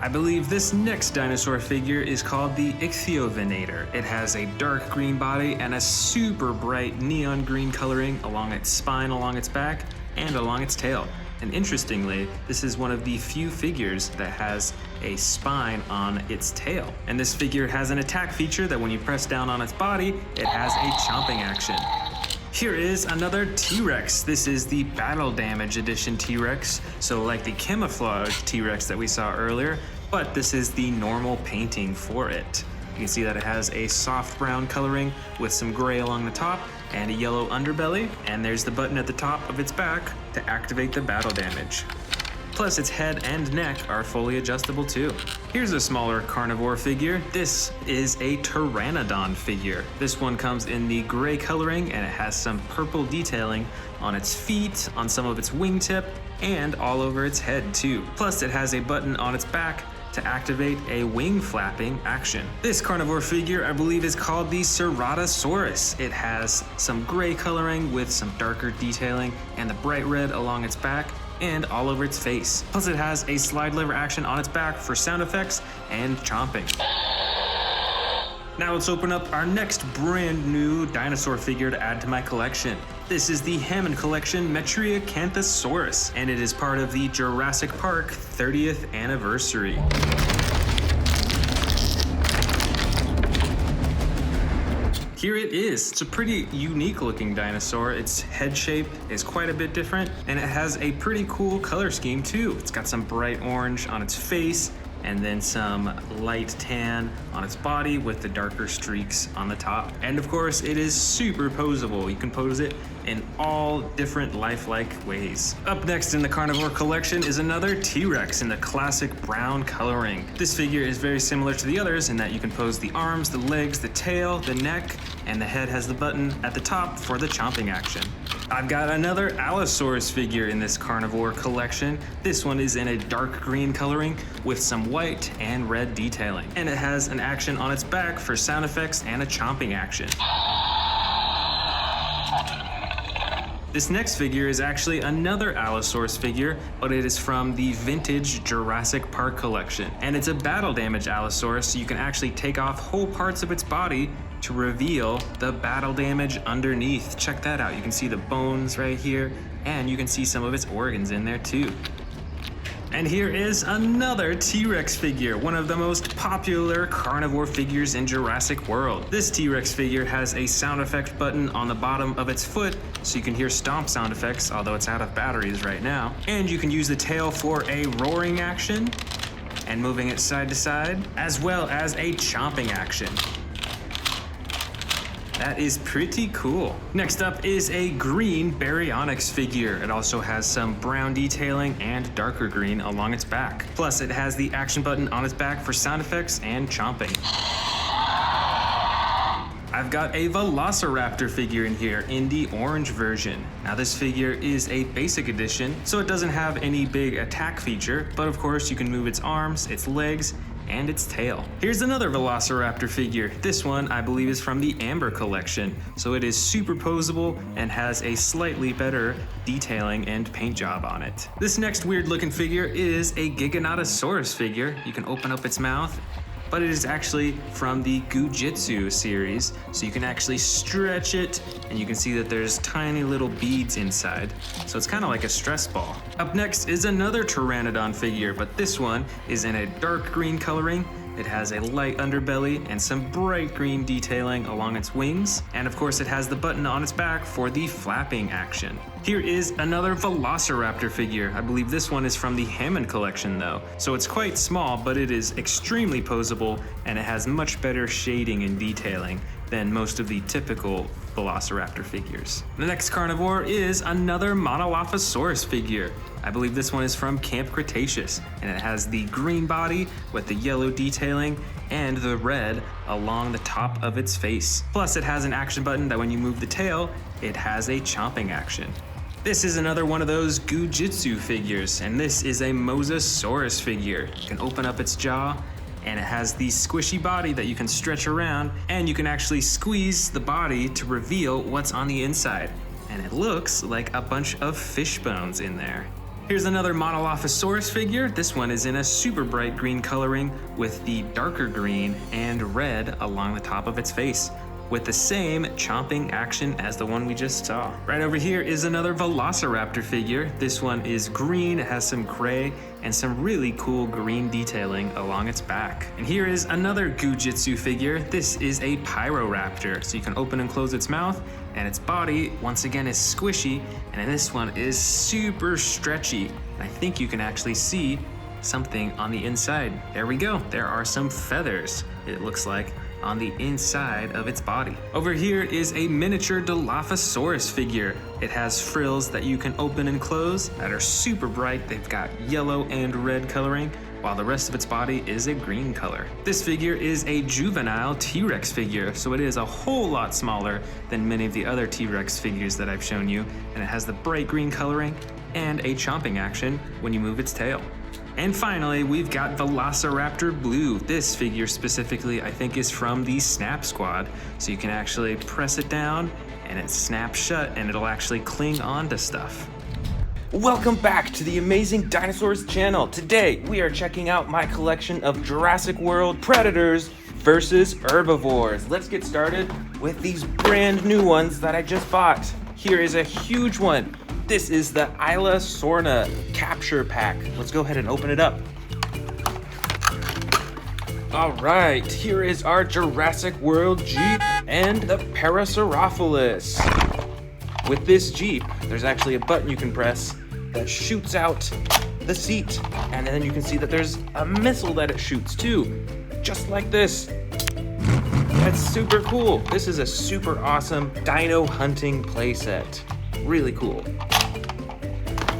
I believe this next dinosaur figure is called the Ichthyovenator. It has a dark green body and a super bright neon green coloring along its spine, along its back, and along its tail. And interestingly, this is one of the few figures that has a spine on its tail. And this figure has an attack feature that when you press down on its body, it has a chomping action. Here is another T-Rex. This is the Battle Damage Edition T-Rex, so like the camouflage T-Rex that we saw earlier, but this is the normal painting for it. You can see that it has a soft brown coloring with some gray along the top and a yellow underbelly, and there's the button at the top of its back to activate the battle damage. Plus its head and neck are fully adjustable too. Here's a smaller carnivore figure. This is a Pteranodon figure. This one comes in the gray coloring and it has some purple detailing on its feet, on some of its wingtip, and all over its head too. Plus it has a button on its back to activate a wing flapping action. This carnivore figure I believe is called the Ceratosaurus. It has some gray coloring with some darker detailing and the bright red along its back and all over its face. Plus it has a slide lever action on its back for sound effects and chomping. Now let's open up our next brand new dinosaur figure to add to my collection. This is the Hammond Collection Metriacanthosaurus, and it is part of the Jurassic Park 30th anniversary. Here it is. It's a pretty unique looking dinosaur. Its head shape is quite a bit different, and it has a pretty cool color scheme too. It's got some bright orange on its face, and then some light tan on its body with the darker streaks on the top. And of course, it is super posable. You can pose it in all different lifelike ways. Up next in the carnivore collection is another T-Rex in the classic brown coloring. This figure is very similar to the others in that you can pose the arms, the legs, the tail, the neck, and the head has the button at the top for the chomping action. I've got another Allosaurus figure in this carnivore collection. This one is in a dark green coloring with some white and red detailing. And it has an action on its back for sound effects and a chomping action. This next figure is actually another Allosaurus figure, but it is from the vintage Jurassic Park collection. And it's a battle damage Allosaurus, so you can actually take off whole parts of its body to reveal the battle damage underneath. Check that out. You can see the bones right here, and you can see some of its organs in there too. And here is another T-Rex figure, one of the most popular carnivore figures in Jurassic World. This T-Rex figure has a sound effect button on the bottom of its foot, so you can hear stomp sound effects, although it's out of batteries right now. And you can use the tail for a roaring action and moving it side to side, as well as a chomping action. That is pretty cool. Next up is a green Baryonyx figure. It also has some brown detailing and darker green along its back. Plus it has the action button on its back for sound effects and chomping. I I've got a Velociraptor figure in here in the orange version. Now this figure is a basic edition, so it doesn't have any big attack feature, but of course you can move its arms, its legs, and its tail. Here's another Velociraptor figure. This one I believe is from the Amber collection, so it is super posable and has a slightly better detailing and paint job on it. This next weird looking figure is a Giganotosaurus figure. You can open up its mouth, but it is actually from the Gujitsu series, so you can actually stretch it, and you can see that there's tiny little beads inside, so it's kind of like a stress ball. Up next is another Pteranodon figure, but this one is in a dark green coloring. It has a light underbelly and some bright green detailing along its wings, and of course it has the button on its back for the flapping action. Here is another Velociraptor figure. I believe this one is from the Hammond collection though, so it's quite small, but it is extremely posable and it has much better shading and detailing than most of the typical Velociraptor figures. The next carnivore is another Monolophosaurus figure. I believe this one is from Camp Cretaceous, and it has the green body with the yellow detailing and the red along the top of its face. Plus it has an action button that when you move the tail, it has a chomping action. This is another one of those Gujitsu figures, and this is a Mosasaurus figure. You can open up its jaw, and it has the squishy body that you can stretch around, and you can actually squeeze the body to reveal what's on the inside. And it looks like a bunch of fish bones in there. Here's another Monolophosaurus figure. This one is in a super bright green coloring with the darker green and red along the top of its face, with the same chomping action as the one we just saw. Right over here is another Velociraptor figure. This one is green, it has some gray and some really cool green detailing along its back. And here is another Gujitsu figure. This is a Pyroraptor, so you can open and close its mouth, and its body once again is squishy, and this one is super stretchy. And I think you can actually see something on the inside. There we go, there are some feathers, it looks like, on the inside of its body. Over here is a miniature Dilophosaurus figure. It has frills that you can open and close that are super bright. They've got yellow and red coloring, while the rest of its body is a green color. This figure is a juvenile T-Rex figure, so it is a whole lot smaller than many of the other T-Rex figures that I've shown you, and it has the bright green coloring and a chomping action when you move its tail. And finally, we've got Velociraptor Blue. This figure specifically, I think, is from the Snap Squad. So you can actually press it down and it snaps shut and it'll actually cling on to stuff. Welcome back to the Amazing Dinosaurs channel. Today, we are checking out my collection of Jurassic World predators versus herbivores. Let's get started with these brand new ones that I just bought. Here is a huge one. This is the Isla Sorna capture pack. Let's go ahead and open it up. All right, here is our Jurassic World Jeep and the Parasaurolophus. With this Jeep, there's actually a button you can press that shoots out the seat. And then you can see that there's a missile that it shoots too, just like this. That's super cool. This is a super awesome dino hunting playset. Really cool.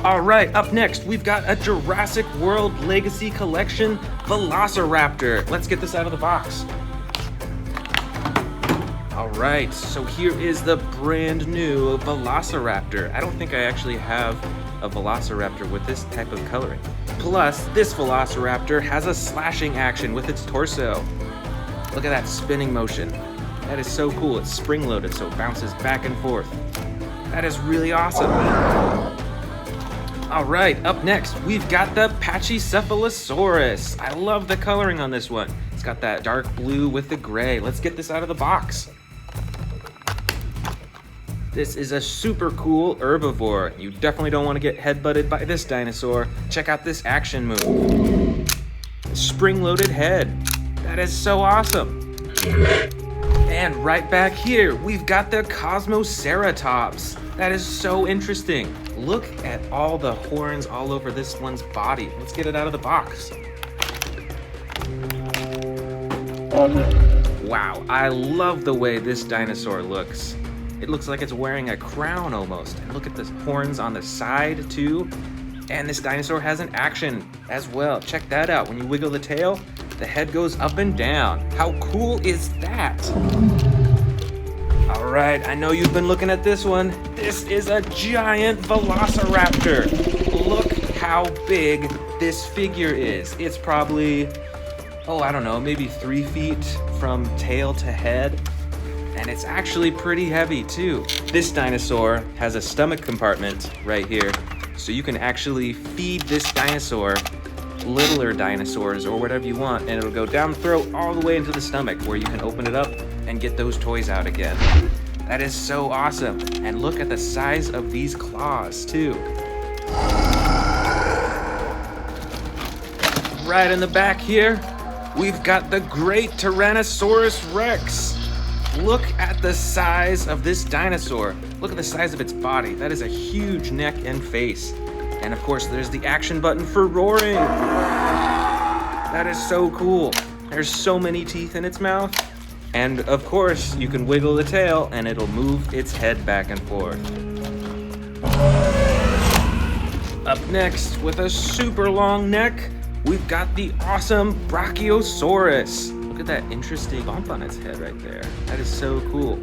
All right, up next, we've got a Jurassic World Legacy Collection Velociraptor. Let's get this out of the box. All right, so here is the brand new Velociraptor. I don't think I actually have a Velociraptor with this type of coloring. Plus, this Velociraptor has a slashing action with its torso. Look at that spinning motion. That is so cool. It's spring-loaded, so it bounces back and forth. That is really awesome. All right, up next, we've got the Pachycephalosaurus. I love the coloring on this one. It's got that dark blue with the gray. Let's get this out of the box. This is a super cool herbivore. You definitely don't want to get headbutted by this dinosaur. Check out this action move. Spring-loaded head. That is so awesome. And right back here, we've got the Cosmoceratops. That is so interesting. Look at all the horns all over this one's body. Let's get it out of the box. Wow, I love the way this dinosaur looks. It looks like it's wearing a crown almost. And look at the horns on the side too. And this dinosaur has an action as well. Check that out. When you wiggle the tail, the head goes up and down. How cool is that? All right, I know you've been looking at this one. This is a giant Velociraptor. Look how big this figure is. It's probably, I don't know, maybe 3 feet from tail to head. And it's actually pretty heavy too. This dinosaur has a stomach compartment right here. So you can actually feed this dinosaur littler dinosaurs or whatever you want, and it'll go down the throat all the way into the stomach where you can open it up and get those toys out again. That is so awesome. And look at the size of these claws too. Right in the back here, we've got the great Tyrannosaurus Rex. Look at the size of this dinosaur. Look at the size of its body. That is a huge neck and face. And of course, there's the action button for roaring. That is so cool. There's so many teeth in its mouth. And of course, you can wiggle the tail and it'll move its head back and forth. Up next, with a super long neck, we've got the awesome Brachiosaurus. Look at that interesting bump on its head right there. That is so cool.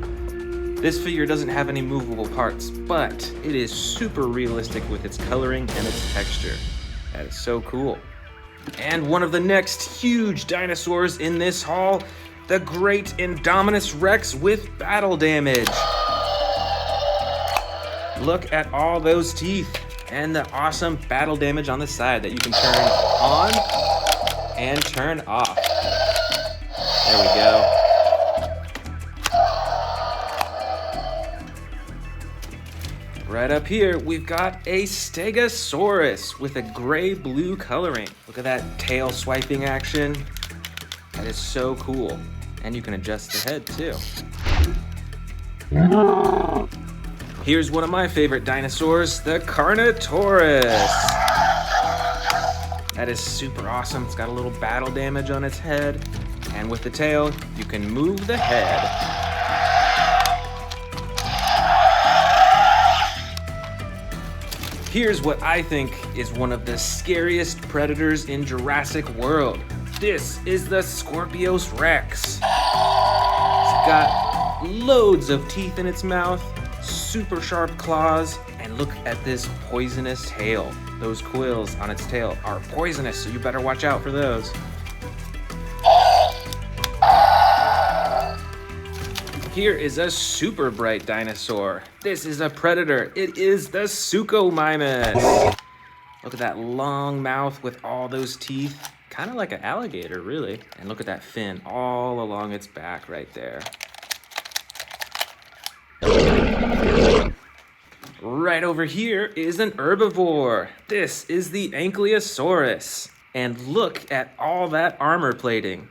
This figure doesn't have any movable parts, but it is super realistic with its coloring and its texture. That is so cool. And one of the next huge dinosaurs in this haul, the great Indominus Rex with battle damage. Look at all those teeth and the awesome battle damage on the side that you can turn on and turn off. There we go. Right up here, we've got a Stegosaurus with a gray-blue coloring. Look at that tail swiping action. That is so cool. And you can adjust the head too. Here's one of my favorite dinosaurs, the Carnotaurus. That is super awesome. It's got a little battle damage on its head. And with the tail, you can move the head. Here's what I think is one of the scariest predators in Jurassic World. This is the Scorpius Rex. It's got loads of teeth in its mouth, super sharp claws, and look at this poisonous tail. Those quills on its tail are poisonous, so you better watch out for those. Here is a super bright dinosaur. This is a predator. It is the Suchomimus. Look at that long mouth with all those teeth. Kind of like an alligator, really. And look at that fin all along its back right there. Right over here is an herbivore. This is the Ankylosaurus. And look at all that armor plating.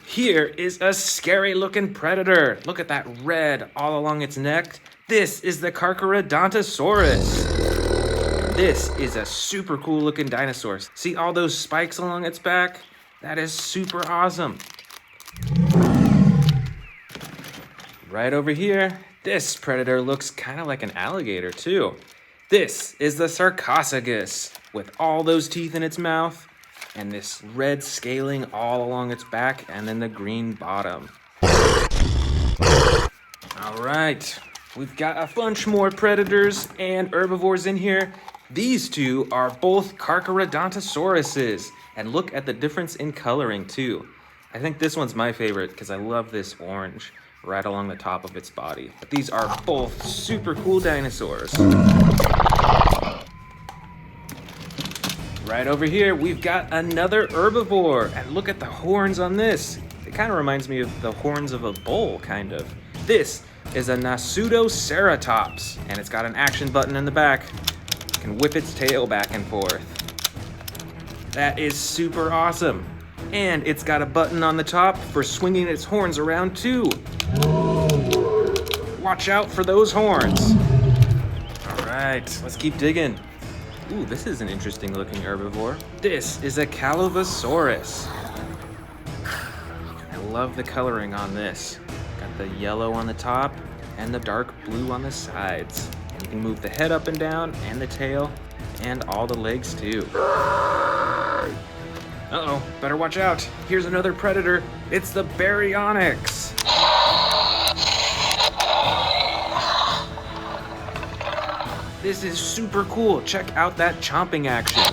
Here is a scary looking predator. Look at that red all along its neck. This is the Carcharodontosaurus. This is a super cool looking dinosaur. See all those spikes along its back? That is super awesome. Right over here, this predator looks kind of like an alligator too. This is the Sarcophagus with all those teeth in its mouth. And this red scaling all along its back, and then the green bottom. All right, we've got a bunch more predators and herbivores in here. These two are both Carcharodontosauruses, and look at the difference in coloring too. I think this one's my favorite because I love this orange right along the top of its body. But these are both super cool dinosaurs. Right over here, we've got another herbivore, and look at the horns on this. It kind of reminds me of the horns of a bull, kind of. This is a Nasutoceratops, and it's got an action button in the back. It can whip its tail back and forth. That is super awesome. And it's got a button on the top for swinging its horns around too. Watch out for those horns. All right, let's keep digging. Ooh, this is an interesting looking herbivore. This is a Calavosaurus. I love the coloring on this. Got the yellow on the top and the dark blue on the sides. And you can move the head up and down and the tail and all the legs too. Uh-oh, better watch out. Here's another predator. It's the Baryonyx. This is super cool. Check out that chomping action.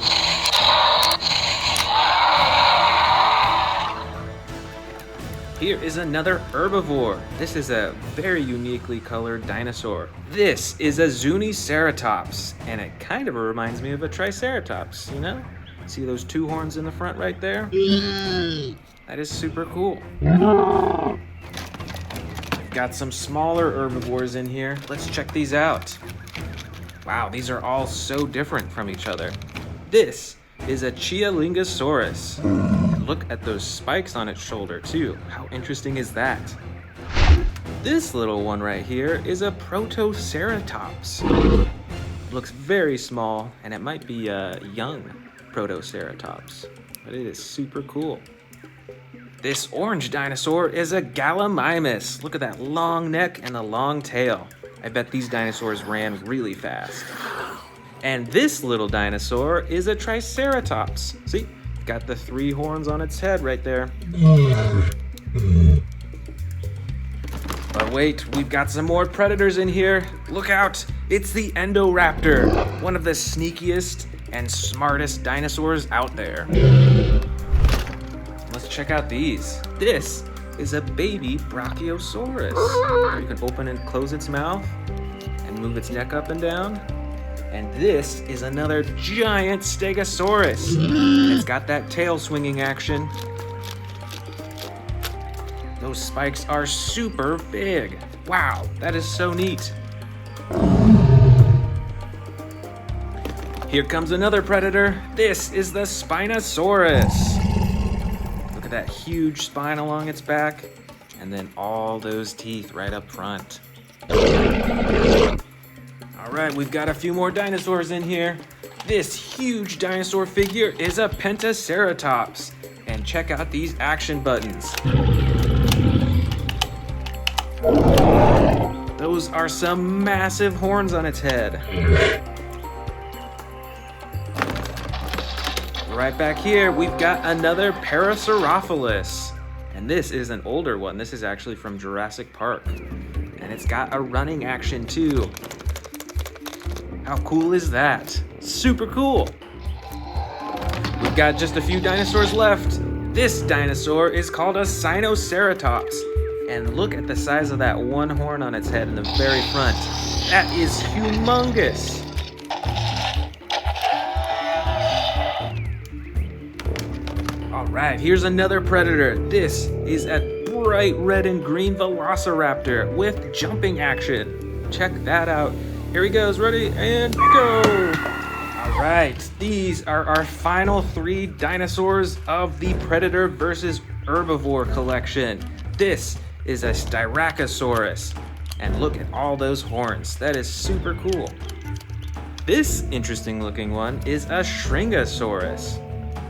Here is another herbivore. This is a very uniquely colored dinosaur. This is a Zuniceratops, and it kind of reminds me of a Triceratops, you know? See those two horns in the front right there? That is super cool. Got some smaller herbivores in here. Let's check these out. Wow, these are all so different from each other. This is a Chialingosaurus. And look at those spikes on its shoulder too. How interesting is that? This little one right here is a Protoceratops. Looks very small, and it might be a young Protoceratops, but it is super cool. This orange dinosaur is a Gallimimus. Look at that long neck and the long tail. I bet these dinosaurs ran really fast. And this little dinosaur is a Triceratops. See, got the 3 horns on its head right there. But wait, we've got some more predators in here. Look out, it's the Indoraptor, one of the sneakiest and smartest dinosaurs out there. Let's check out these. This is a baby Brachiosaurus. You can open and close its mouth and move its neck up and down. And this is another giant Stegosaurus. And it's got that tail swinging action. Those spikes are super big. Wow, that is so neat. Here comes another predator. This is the Spinosaurus. Look at that huge spine along its back, and then all those teeth right up front. All right, we've got a few more dinosaurs in here. This huge dinosaur figure is a Pentaceratops. And check out these action buttons. Those are some massive horns on its head. Right back here, we've got another Parasaurolophus. And this is an older one. This is actually from Jurassic Park. And it's got a running action too. How cool is that? Super cool. We've got just a few dinosaurs left. This dinosaur is called a Sinoceratops. And look at the size of that one horn on its head in the very front. That is humongous. All right, here's another predator. This is a bright red and green Velociraptor with jumping action. Check that out. Here he goes, ready, and go. All right, these are our final 3 dinosaurs of the Predator versus Herbivore collection. This is a Styracosaurus. And look at all those horns. That is super cool. This interesting looking one is a Shringosaurus.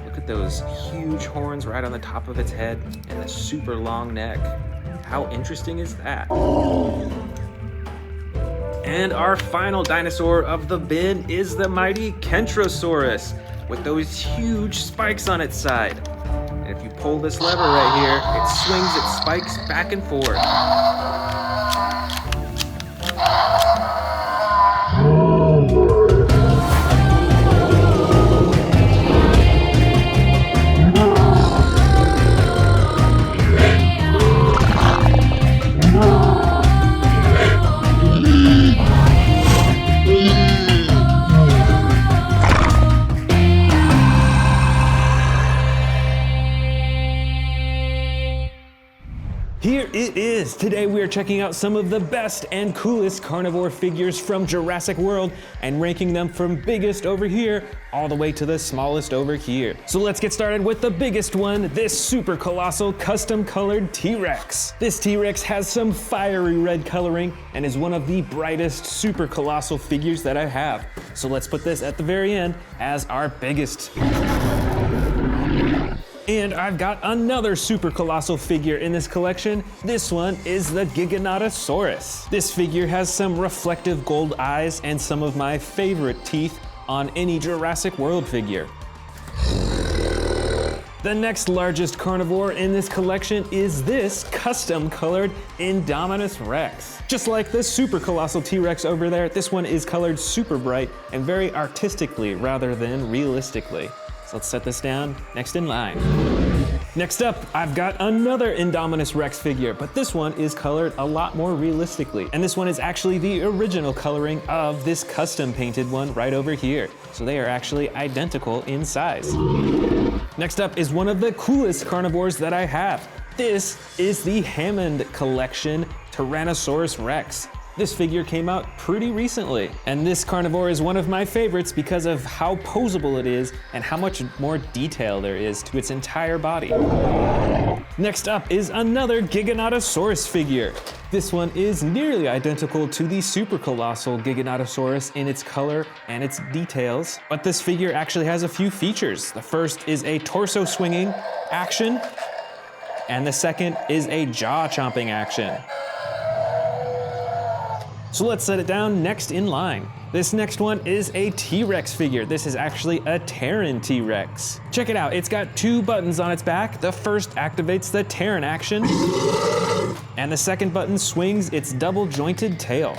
Look at those huge horns right on the top of its head and the super long neck. How interesting is that? And our final dinosaur of the bin is the mighty Kentrosaurus with those huge spikes on its side. And if you pull this lever right here, it swings its spikes back and forth. Here it is. Today we are checking out some of the best and coolest carnivore figures from Jurassic World and ranking them from biggest over here all the way to the smallest over here. So let's get started with the biggest one, this super colossal custom colored T-Rex. This T-Rex has some fiery red coloring and is one of the brightest super colossal figures that I have. So let's put this at the very end as our biggest. And I've got another super colossal figure in this collection. This one is the Giganotosaurus. This figure has some reflective gold eyes and some of my favorite teeth on any Jurassic World figure. The next largest carnivore in this collection is this custom-colored Indominus Rex. Just like the super colossal T-Rex over there, this one is colored super bright and very artistically rather than realistically. So let's set this down next in line. Next up, I've got another Indominus Rex figure, but this one is colored a lot more realistically. And this one is actually the original coloring of this custom painted one right over here. So they are actually identical in size. Next up is one of the coolest carnivores that I have. This is the Hammond Collection Tyrannosaurus Rex. This figure came out pretty recently, and this carnivore is one of my favorites because of how posable it is and how much more detail there is to its entire body. Next up is another Giganotosaurus figure. This one is nearly identical to the super colossal Giganotosaurus in its color and its details, but this figure actually has a few features. The first is a torso swinging action, and the second is a jaw chomping action. So let's set it down next in line. This next one is a T-Rex figure. This is actually a Terran T-Rex. Check it out, it's got two buttons on its back. The first activates the Terran action, and the second button swings its double jointed tail.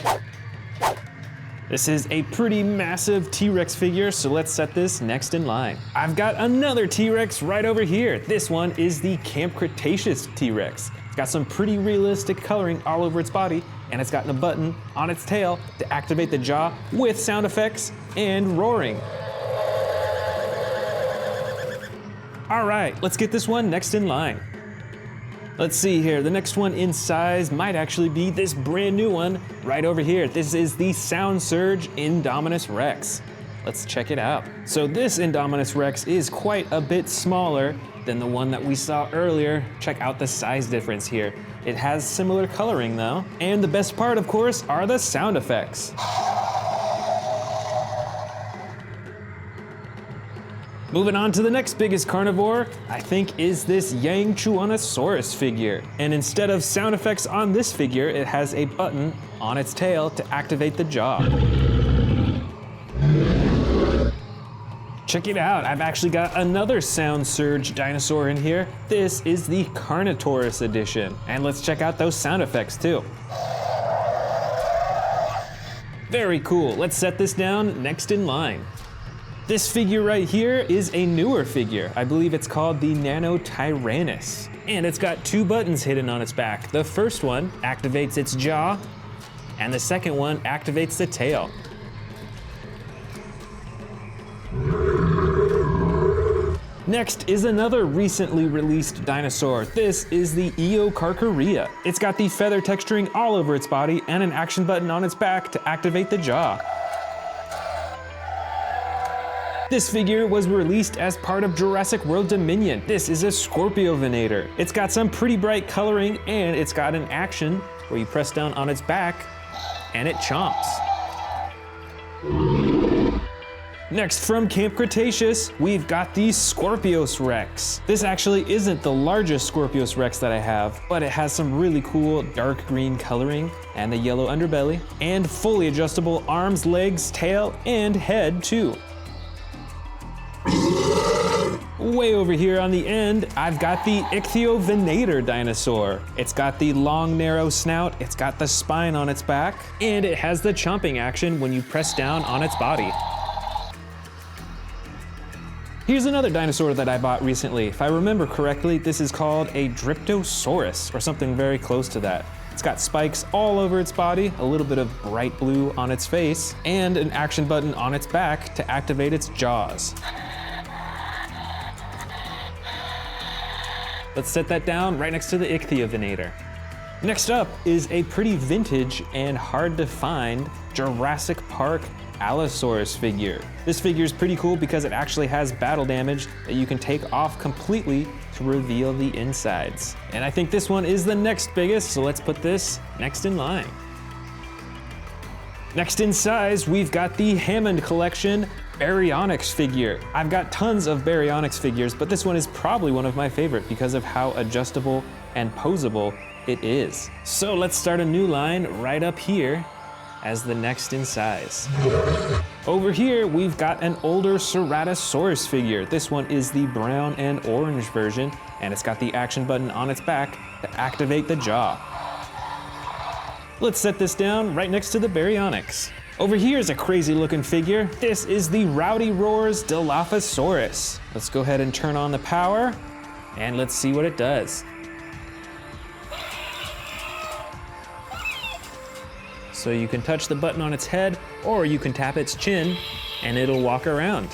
This is a pretty massive T-Rex figure, so let's set this next in line. I've got another T-Rex right over here. This one is the Camp Cretaceous T-Rex. It's got some pretty realistic coloring all over its body, and it's got a button on its tail to activate the jaw with sound effects and roaring. All right, let's get this one next in line. Let's see here, the next one in size might actually be this brand new one right over here. This is the Sound Surge Indominus Rex. Let's check it out. So this Indominus Rex is quite a bit smaller than the one that we saw earlier. Check out the size difference here. It has similar coloring though. And the best part, of course, are the sound effects. Moving on to the next biggest carnivore, I think is this Yangchuanosaurus figure. And instead of sound effects on this figure, it has a button on its tail to activate the jaw. Check it out, I've actually got another Sound Surge dinosaur in here. This is the Carnotaurus edition. And let's check out those sound effects too. Very cool, let's set this down next in line. This figure right here is a newer figure. I believe it's called the Nanotyrannus. And it's got two buttons hidden on its back. The first one activates its jaw, and the second one activates the tail. Next is another recently released dinosaur. This is the Eocarcharia. It's got the feather texturing all over its body and an action button on its back to activate the jaw. This figure was released as part of Jurassic World Dominion. This is a Scorpiovenator. It's got some pretty bright coloring, and it's got an action where you press down on its back and it chomps. Next, from Camp Cretaceous, we've got the Scorpius Rex. This actually isn't the largest Scorpius Rex that I have, but it has some really cool dark green coloring and the yellow underbelly, and fully adjustable arms, legs, tail, and head too. Way over here on the end, I've got the Ichthyovenator dinosaur. It's got the long, narrow snout, it's got the spine on its back, and it has the chomping action when you press down on its body. Here's another dinosaur that I bought recently. If I remember correctly, this is called a Dryptosaurus, or something very close to that. It's got spikes all over its body, a little bit of bright blue on its face, and an action button on its back to activate its jaws. Let's set that down right next to the Ichthyovenator. Next up is a pretty vintage and hard to find Jurassic Park Allosaurus figure. This figure is pretty cool because it actually has battle damage that you can take off completely to reveal the insides. And I think this one is the next biggest, so let's put this next in line. Next in size, we've got the Hammond Collection Baryonyx figure. I've got tons of Baryonyx figures, but this one is probably one of my favorite because of how adjustable and posable it is. So let's start a new line right up here as the next in size. Over here, we've got an older Ceratosaurus figure. This one is the brown and orange version, and it's got the action button on its back to activate the jaw. Let's set this down right next to the Baryonyx. Over here is a crazy looking figure. This is the Rowdy Roars Dilophosaurus. Let's go ahead and turn on the power, and let's see what it does. So you can touch the button on its head, or you can tap its chin, and it'll walk around.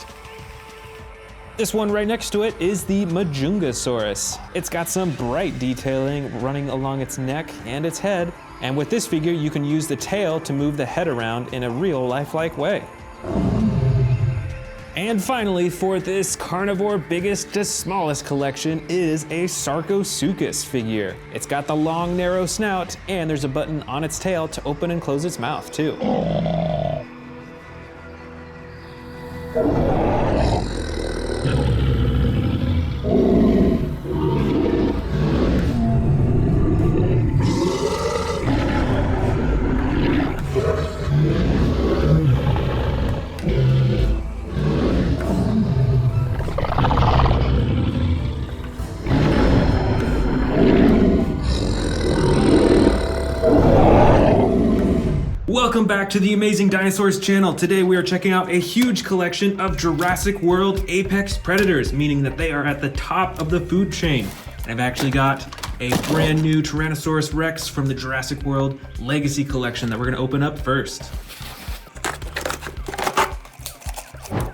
This one right next to it is the Majungasaurus. It's got some bright detailing running along its neck and its head, and with this figure, you can use the tail to move the head around in a real lifelike way. And finally, for this carnivore biggest to smallest collection is a Sarcosuchus figure. It's got the long, narrow snout, and there's a button on its tail to open and close its mouth, too. Welcome back to the Amazing Dinosaurs channel. Today we are checking out a huge collection of Jurassic World apex predators, meaning that they are at the top of the food chain. And I've actually got a brand new Tyrannosaurus Rex from the Jurassic World Legacy Collection that we're gonna open up first.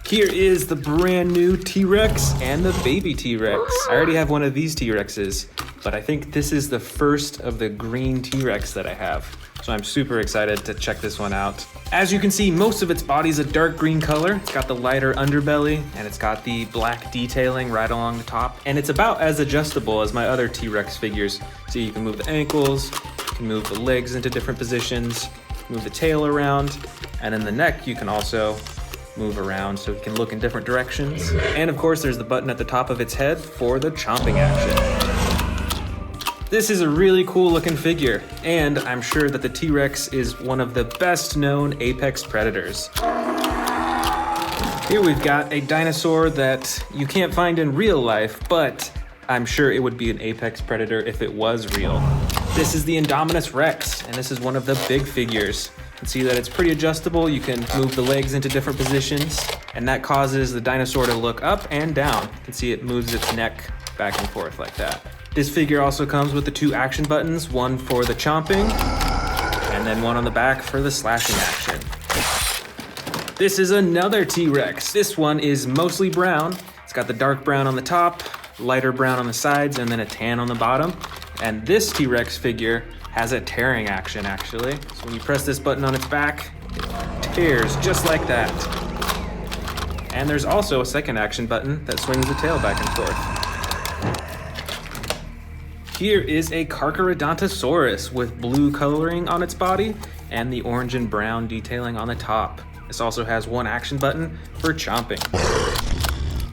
Here is the brand new T-Rex and the baby T-Rex. I already have one of these T-Rexes, but I think this is the first of the green T-Rex that I have. So I'm super excited to check this one out. As you can see, most of its body is a dark green color. It's got the lighter underbelly, and it's got the black detailing right along the top. And it's about as adjustable as my other T-Rex figures. So you can move the ankles, you can move the legs into different positions, move the tail around, and then the neck you can also move around so it can look in different directions. And of course, there's the button at the top of its head for the chomping action. This is a really cool looking figure, and I'm sure that the T-Rex is one of the best known apex predators. Here we've got a dinosaur that you can't find in real life, but I'm sure it would be an apex predator if it was real. This is the Indominus Rex, and this is one of the big figures. You can see that it's pretty adjustable. You can move the legs into different positions, and that causes the dinosaur to look up and down. You can see it moves its neck back and forth like that. This figure also comes with the two action buttons, one for the chomping, and then one on the back for the slashing action. This is another T-Rex. This one is mostly brown. It's got the dark brown on the top, lighter brown on the sides, and then a tan on the bottom. And this T-Rex figure has a tearing action, actually. So when you press this button on its back, it tears just like that. And there's also a second action button that swings the tail back and forth. Here is a Carcharodontosaurus with blue coloring on its body and the orange and brown detailing on the top. This also has one action button for chomping.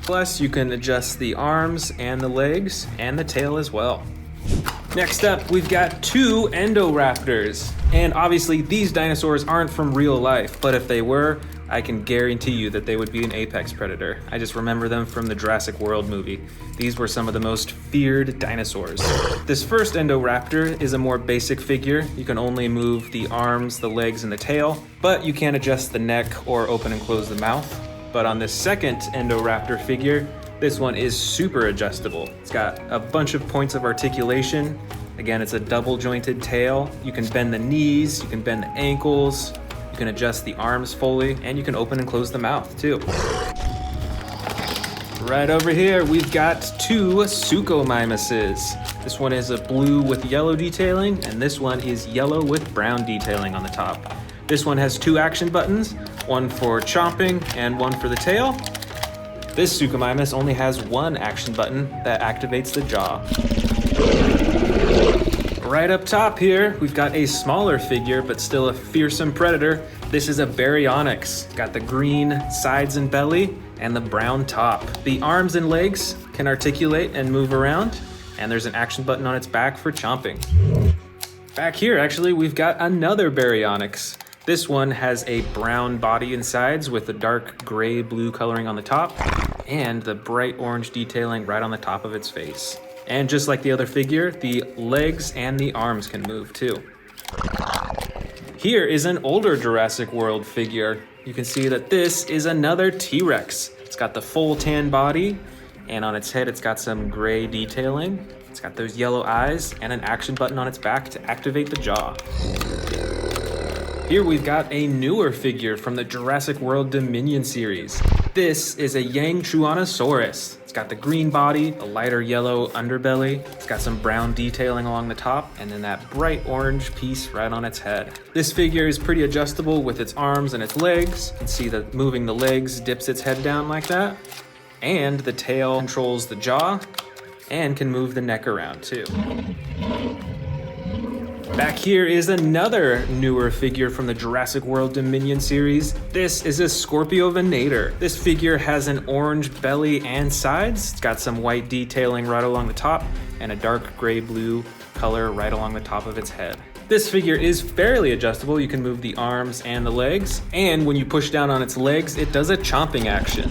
Plus, you can adjust the arms and the legs and the tail as well. Next up, we've got two Indoraptors. And obviously, these dinosaurs aren't from real life, but if they were, I can guarantee you that they would be an apex predator. I just remember them from the Jurassic World movie. These were some of the most feared dinosaurs. This first Indoraptor is a more basic figure. You can only move the arms, the legs, and the tail, but you can't adjust the neck or open and close the mouth. But on this second Indoraptor figure, this one is super adjustable. It's got a bunch of points of articulation. Again, it's a double jointed tail. You can bend the knees, you can bend the ankles, you can adjust the arms fully, and you can open and close the mouth too. Right over here, we've got two Suchomimuses. This one is a blue with yellow detailing, and this one is yellow with brown detailing on the top. This one has two action buttons, one for chomping and one for the tail. This Suchomimus only has one action button that activates the jaw. Right up top here, we've got a smaller figure, but still a fearsome predator. This is a Baryonyx. Got the green sides and belly and the brown top. The arms and legs can articulate and move around, and there's an action button on its back for chomping. Back here, actually, we've got another Baryonyx. This one has a brown body and sides with the dark gray blue coloring on the top and the bright orange detailing right on the top of its face. And just like the other figure, the legs and the arms can move too. Here is an older Jurassic World figure. You can see that this is another T-Rex. It's got the full tan body, and on its head it's got some gray detailing. It's got those yellow eyes and an action button on its back to activate the jaw. Here we've got a newer figure from the Jurassic World Dominion series. This is a Yangchuanosaurus. It's got the green body, a lighter yellow underbelly. It's got some brown detailing along the top, and then that bright orange piece right on its head. This figure is pretty adjustable with its arms and its legs. You can see that moving the legs dips its head down like that. And the tail controls the jaw and can move the neck around too. Back here is another newer figure from the Jurassic World Dominion series. This is a Scorpiovenator. This figure has an orange belly and sides. It's got some white detailing right along the top and a dark gray blue color right along the top of its head. This figure is fairly adjustable. You can move the arms and the legs. And when you push down on its legs, it does a chomping action.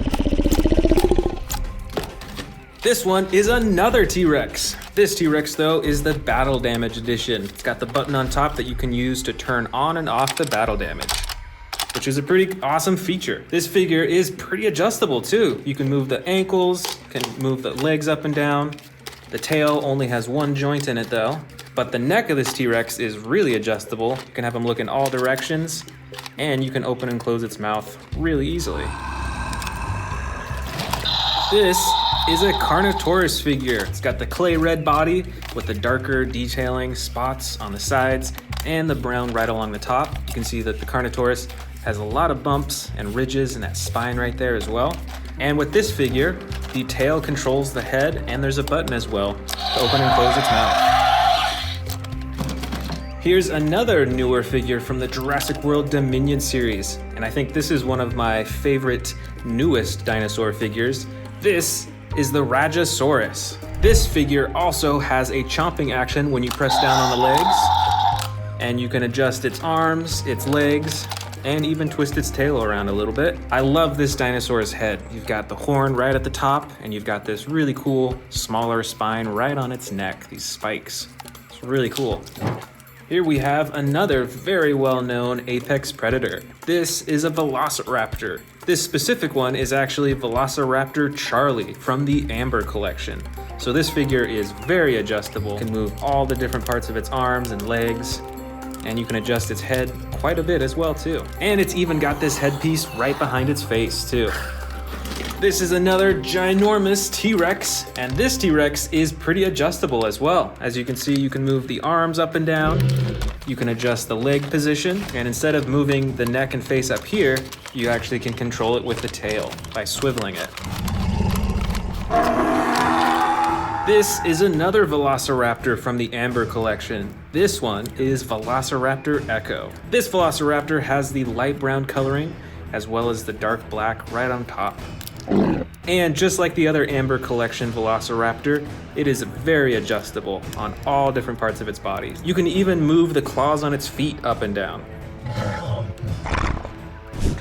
This one is another T-Rex. This T-Rex though is the battle damage edition. It's got the button on top that you can use to turn on and off the battle damage, which is a pretty awesome feature. This figure is pretty adjustable too. You can move the ankles, can move the legs up and down. The tail only has one joint in it though, but the neck of this T-Rex is really adjustable. You can have him look in all directions, and you can open and close its mouth really easily. This is a Carnotaurus figure. It's got the clay red body with the darker detailing spots on the sides and the brown right along the top. You can see that the Carnotaurus has a lot of bumps and ridges and that spine right there as well. And with this figure, the tail controls the head, and there's a button as well to open and close its mouth. Here's another newer figure from the Jurassic World Dominion series, and I think this is one of my favorite newest dinosaur figures. This is the Rajasaurus. This figure also has a chomping action when you press down on the legs, and you can adjust its arms, its legs, and even twist its tail around a little bit. I love this dinosaur's head. You've got the horn right at the top, and you've got this really cool smaller spine right on its neck, these spikes. It's really cool. Here we have another very well-known apex predator. This is a Velociraptor. This specific one is actually Velociraptor Charlie from the Amber collection. So this figure is very adjustable. You can move all the different parts of its arms and legs, and you can adjust its head quite a bit as well too. And it's even got this headpiece right behind its face too. This is another ginormous T-Rex, and this T-Rex is pretty adjustable as well. As you can see, you can move the arms up and down, you can adjust the leg position, and instead of moving the neck and face up here, you actually can control it with the tail by swiveling it. This is another Velociraptor from the Amber collection. This one is Velociraptor Echo. This Velociraptor has the light brown coloring as well as the dark black right on top. And just like the other Amber collection Velociraptor, it is very adjustable on all different parts of its body. You can even move the claws on its feet up and down.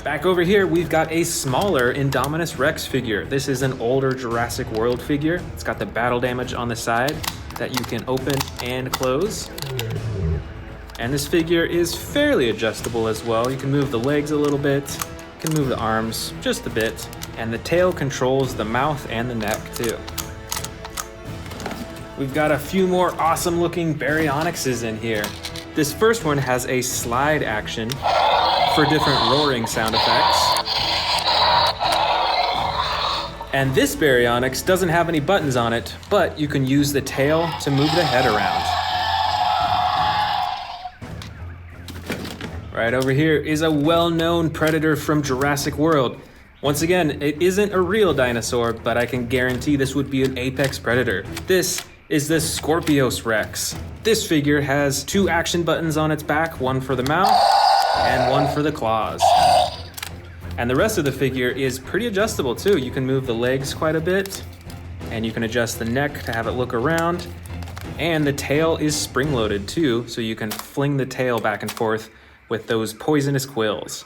Back over here, we've got a smaller Indominus Rex figure. This is an older Jurassic World figure. It's got the battle damage on the side that you can open and close. And this figure is fairly adjustable as well. You can move the legs a little bit, you can move the arms just a bit, and the tail controls the mouth and the neck too. We've got a few more awesome looking Baryonyxes in here. This first one has a slide action for different roaring sound effects. And this Baryonyx doesn't have any buttons on it, but you can use the tail to move the head around. Right over here is a well-known predator from Jurassic World. Once again, it isn't a real dinosaur, but I can guarantee this would be an apex predator. This is the Scorpius Rex. This figure has 2 action buttons on its back, one for the mouth and one for the claws. And the rest of the figure is pretty adjustable too. You can move the legs quite a bit, and you can adjust the neck to have it look around. And the tail is spring-loaded too, so you can fling the tail back and forth with those poisonous quills.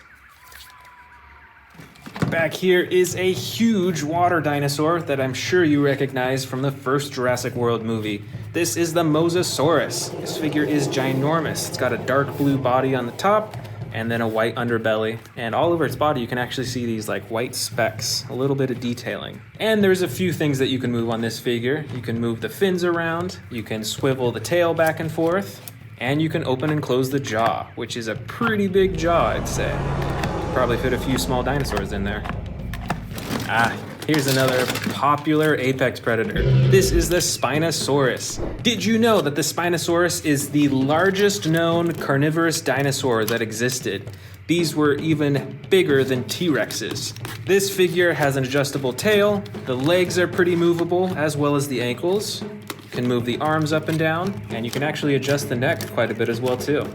Back here is a huge water dinosaur that I'm sure you recognize from the first Jurassic World movie. This is the Mosasaurus. This figure is ginormous. It's got a dark blue body on the top and then a white underbelly. And all over its body you can actually see these like white specks, a little bit of detailing. And there's a few things that you can move on this figure. You can move the fins around, you can swivel the tail back and forth, and you can open and close the jaw, which is a pretty big jaw, I'd say. Probably fit a few small dinosaurs in there. Here's another popular apex predator. This is the Spinosaurus. Did you know that the Spinosaurus is the largest known carnivorous dinosaur that existed? These were even bigger than T-Rexes. This figure has an adjustable tail, the legs are pretty movable, as well as the ankles. You can move the arms up and down, and you can actually adjust the neck quite a bit as well too.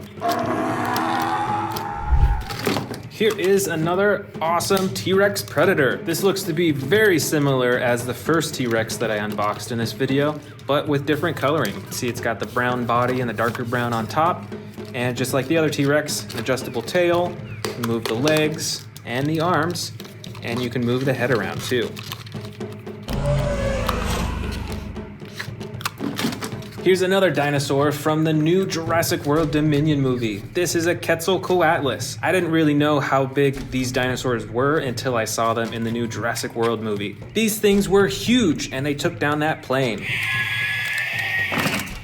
Here is another awesome T-Rex predator. This looks to be very similar as the first T-Rex that I unboxed in this video, but with different coloring. See, it's got the brown body and the darker brown on top, and just like the other T-Rex, an adjustable tail, you can move the legs and the arms, and you can move the head around too. Here's another dinosaur from the new Jurassic World Dominion movie. This is a Quetzalcoatlus. I didn't really know how big these dinosaurs were until I saw them in the new Jurassic World movie. These things were huge and they took down that plane.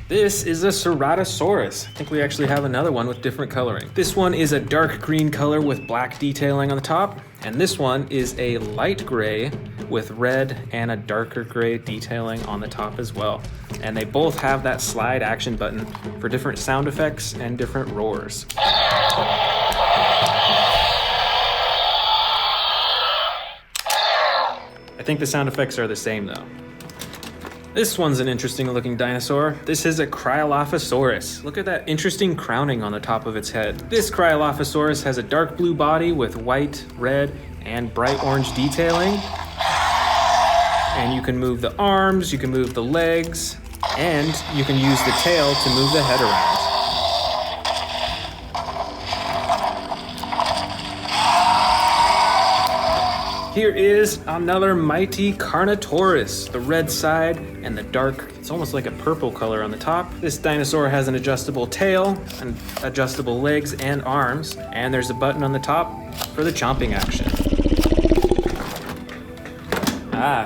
This is a Ceratosaurus. I think we actually have another one with different coloring. This one is a dark green color with black detailing on the top, and this one is a light gray with red and a darker gray detailing on the top as well. And they both have that slide action button for different sound effects and different roars. I think the sound effects are the same though. This one's an interesting looking dinosaur. This is a Cryolophosaurus. Look at that interesting crowning on the top of its head. This Cryolophosaurus has a dark blue body with white, red, and bright orange detailing. And you can move the arms, you can move the legs, and you can use the tail to move the head around. Here is another mighty Carnotaurus, the red side and the dark, it's almost like a purple color on the top. This dinosaur has an adjustable tail and adjustable legs and arms, and there's a button on the top for the chomping action.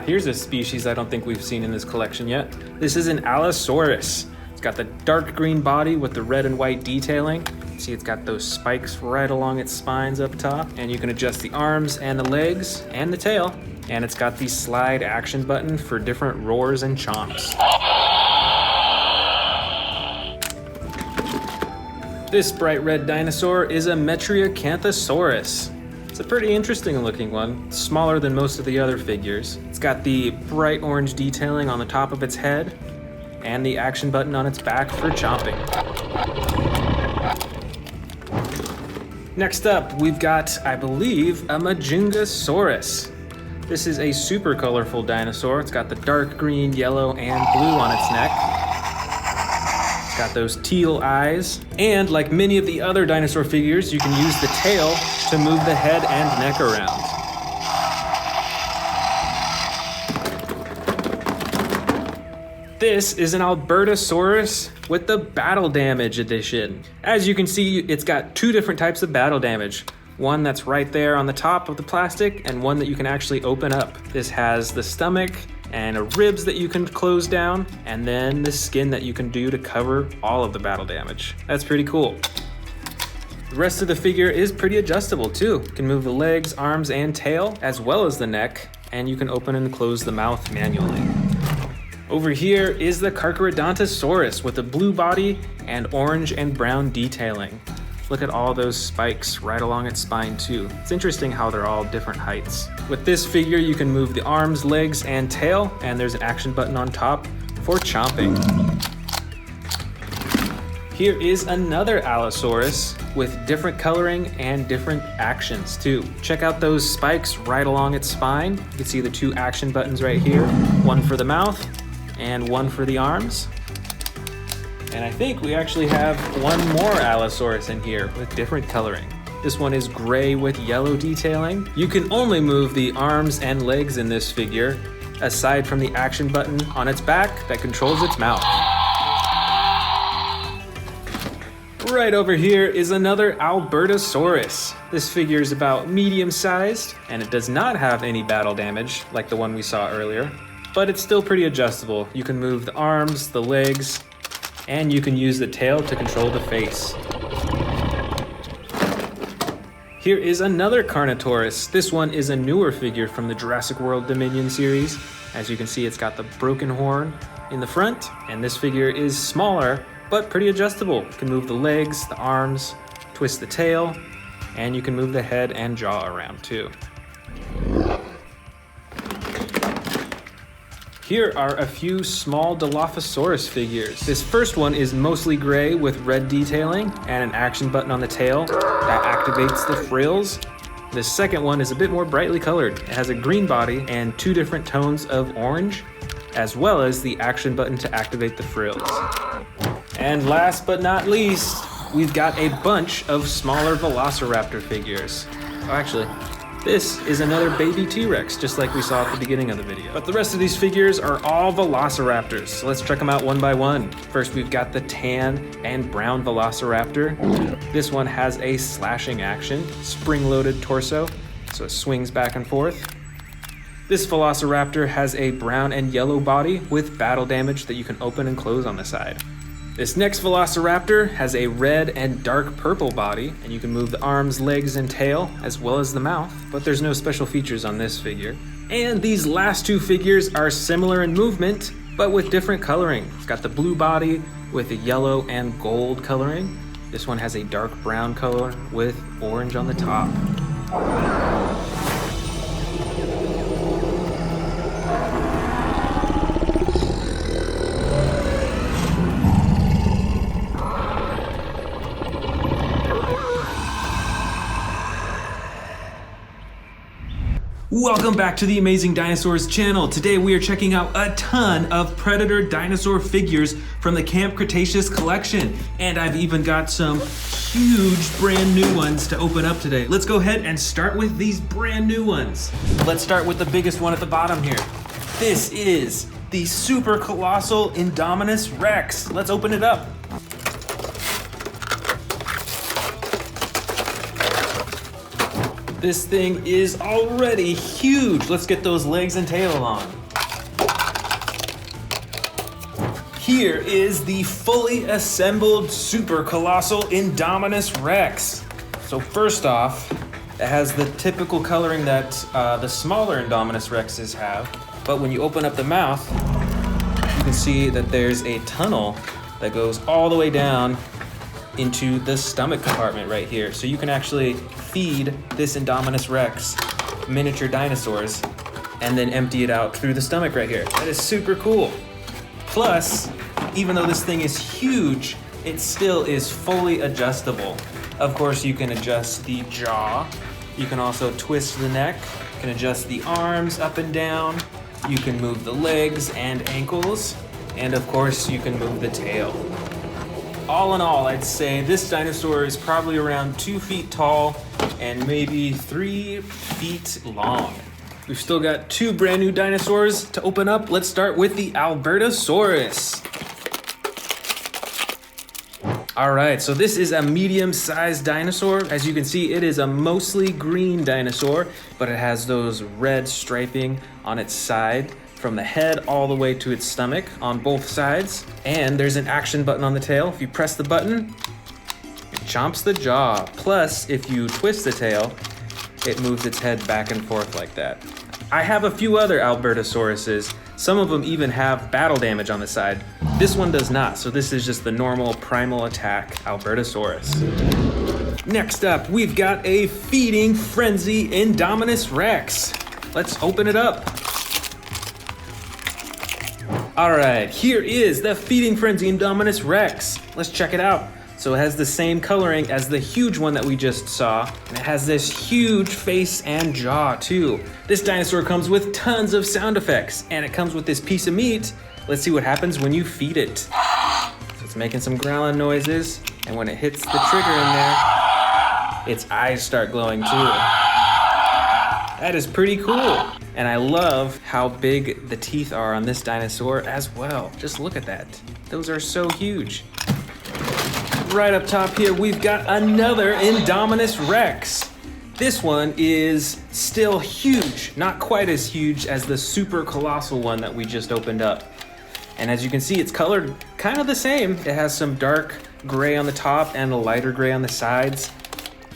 Here's a species I don't think we've seen in this collection yet. This is an Allosaurus. It's got the dark green body with the red and white detailing. See, it's got those spikes right along its spines up top, and you can adjust the arms and the legs and the tail. And it's got the slide action button for different roars and chomps. This bright red dinosaur is a Metriacanthosaurus. It's a pretty interesting looking one, smaller than most of the other figures. It's got the bright orange detailing on the top of its head and the action button on its back for chomping. Next up, we've got, I believe, a Majungasaurus. This is a super colorful dinosaur. It's got the dark green, yellow, and blue on its neck. It's got those teal eyes. And like many of the other dinosaur figures, you can use the tail to move the head and neck around. This is an Albertosaurus with the Battle Damage edition. As you can see, it's got two different types of battle damage. One that's right there on the top of the plastic, and one that you can actually open up. This has the stomach and ribs that you can close down, and then the skin that you can do to cover all of the battle damage. That's pretty cool. The rest of the figure is pretty adjustable too. You can move the legs, arms, and tail, as well as the neck, and you can open and close the mouth manually. Over here is the Carcharodontosaurus with a blue body and orange and brown detailing. Look at all those spikes right along its spine too. It's interesting how they're all different heights. With this figure, you can move the arms, legs, and tail, and there's an action button on top for chomping. Here is another Allosaurus with different coloring and different actions too. Check out those spikes right along its spine. You can see the two action buttons right here, one for the mouth and one for the arms. And I think we actually have one more Allosaurus in here with different coloring. This one is gray with yellow detailing. You can only move the arms and legs in this figure, aside from the action button on its back that controls its mouth. Right over here is another Albertosaurus. This figure is about medium-sized, and it does not have any battle damage like the one we saw earlier, but it's still pretty adjustable. You can move the arms, the legs, and you can use the tail to control the face. Here is another Carnotaurus. This one is a newer figure from the Jurassic World Dominion series. As you can see, it's got the broken horn in the front, and this figure is smaller, but pretty adjustable. You can move the legs, the arms, twist the tail, and you can move the head and jaw around too. Here are a few small Dilophosaurus figures. This first one is mostly gray with red detailing and an action button on the tail that activates the frills. The second one is a bit more brightly colored. It has a green body and 2 different tones of orange, as well as the action button to activate the frills. And last but not least, we've got a bunch of smaller Velociraptor figures. Oh, actually, this is another baby T-Rex, just like we saw at the beginning of the video. But the rest of these figures are all Velociraptors, so let's check them out one by one. First, we've got the tan and brown Velociraptor. This one has a slashing action, spring-loaded torso, so it swings back and forth. This Velociraptor has a brown and yellow body with battle damage that you can open and close on the side. This next Velociraptor has a red and dark purple body, and you can move the arms, legs, and tail, as well as the mouth, but there's no special features on this figure. And these last 2 figures are similar in movement, but with different coloring. It's got the blue body with a yellow and gold coloring. This one has a dark brown color with orange on the top. Welcome back to the Amazing Dinosaurs channel. Today we are checking out a ton of Predator dinosaur figures from the Camp Cretaceous collection. And I've even got some huge brand new ones to open up today. Let's go ahead and start with these brand new ones. Let's start with the biggest one at the bottom here. This is the super colossal Indominus Rex. Let's open it up. This thing is already huge. Let's get those legs and tail on. Here is the fully assembled super colossal Indominus Rex. So first off, it has the typical coloring that the smaller Indominus Rexes have. But when you open up the mouth, you can see that there's a tunnel that goes all the way down into the stomach compartment right here. So you can actually feed this Indominus Rex miniature dinosaurs and then empty it out through the stomach right here. That is super cool. Plus, even though this thing is huge, it still is fully adjustable. Of course, you can adjust the jaw. You can also twist the neck. You can adjust the arms up and down. You can move the legs and ankles. And of course, you can move the tail. All in all, I'd say this dinosaur is probably around 2 feet tall and maybe 3 feet long. We've still got 2 brand new dinosaurs to open up. Let's start with the Albertosaurus. All right, so this is a medium-sized dinosaur. As you can see, it is a mostly green dinosaur, but it has those red striping on its side from the head all the way to its stomach on both sides. And there's an action button on the tail. If you press the button, it chomps the jaw. Plus, if you twist the tail, it moves its head back and forth like that. I have a few other Albertosauruses. Some of them even have battle damage on the side. This one does not, so this is just the normal primal attack Albertosaurus. Next up, we've got a feeding frenzy Indominus Rex. Let's open it up. All right, here is the feeding frenzy Indominus Rex. Let's check it out. So it has the same coloring as the huge one that we just saw, and it has this huge face and jaw too. This dinosaur comes with tons of sound effects, and it comes with this piece of meat. Let's see what happens when you feed it. So it's It's making some growling noises, and when it hits the trigger in there, its eyes start glowing too. That is pretty cool. And I love how big the teeth are on this dinosaur as well. Just look at that. Those are so huge. Right up top here, we've got another Indominus Rex. This one is still huge, not quite as huge as the super colossal one that we just opened up. And as you can see, it's colored kind of the same. It has some dark gray on the top and a lighter gray on the sides.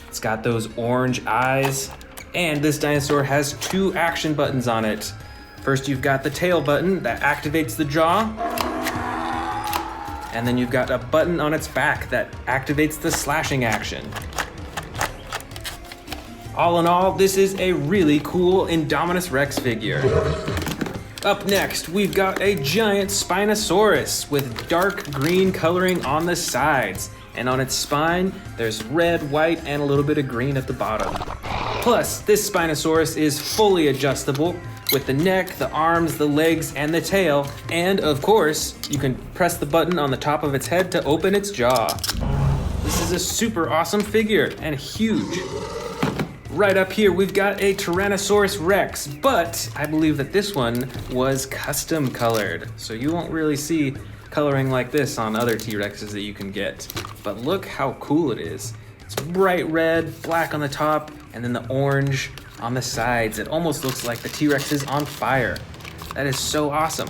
It's got those orange eyes. And this dinosaur has 2 action buttons on it. First, you've got the tail button that activates the jaw. And then you've got a button on its back that activates the slashing action. All in all, this is a really cool Indominus Rex figure. Up next, we've got a giant Spinosaurus with dark green coloring on the sides. And on its spine, there's red, white, and a little bit of green at the bottom. Plus, this Spinosaurus is fully adjustable with the neck, the arms, the legs, and the tail. And of course, you can press the button on the top of its head to open its jaw. This is a super awesome figure and huge. Right up here, we've got a Tyrannosaurus Rex, but I believe that this one was custom colored. So you won't really see coloring like this on other T-Rexes that you can get. But look how cool it is. It's bright red, black on the top, and then the orange on the sides. It almost looks like the T-Rex is on fire. That is so awesome.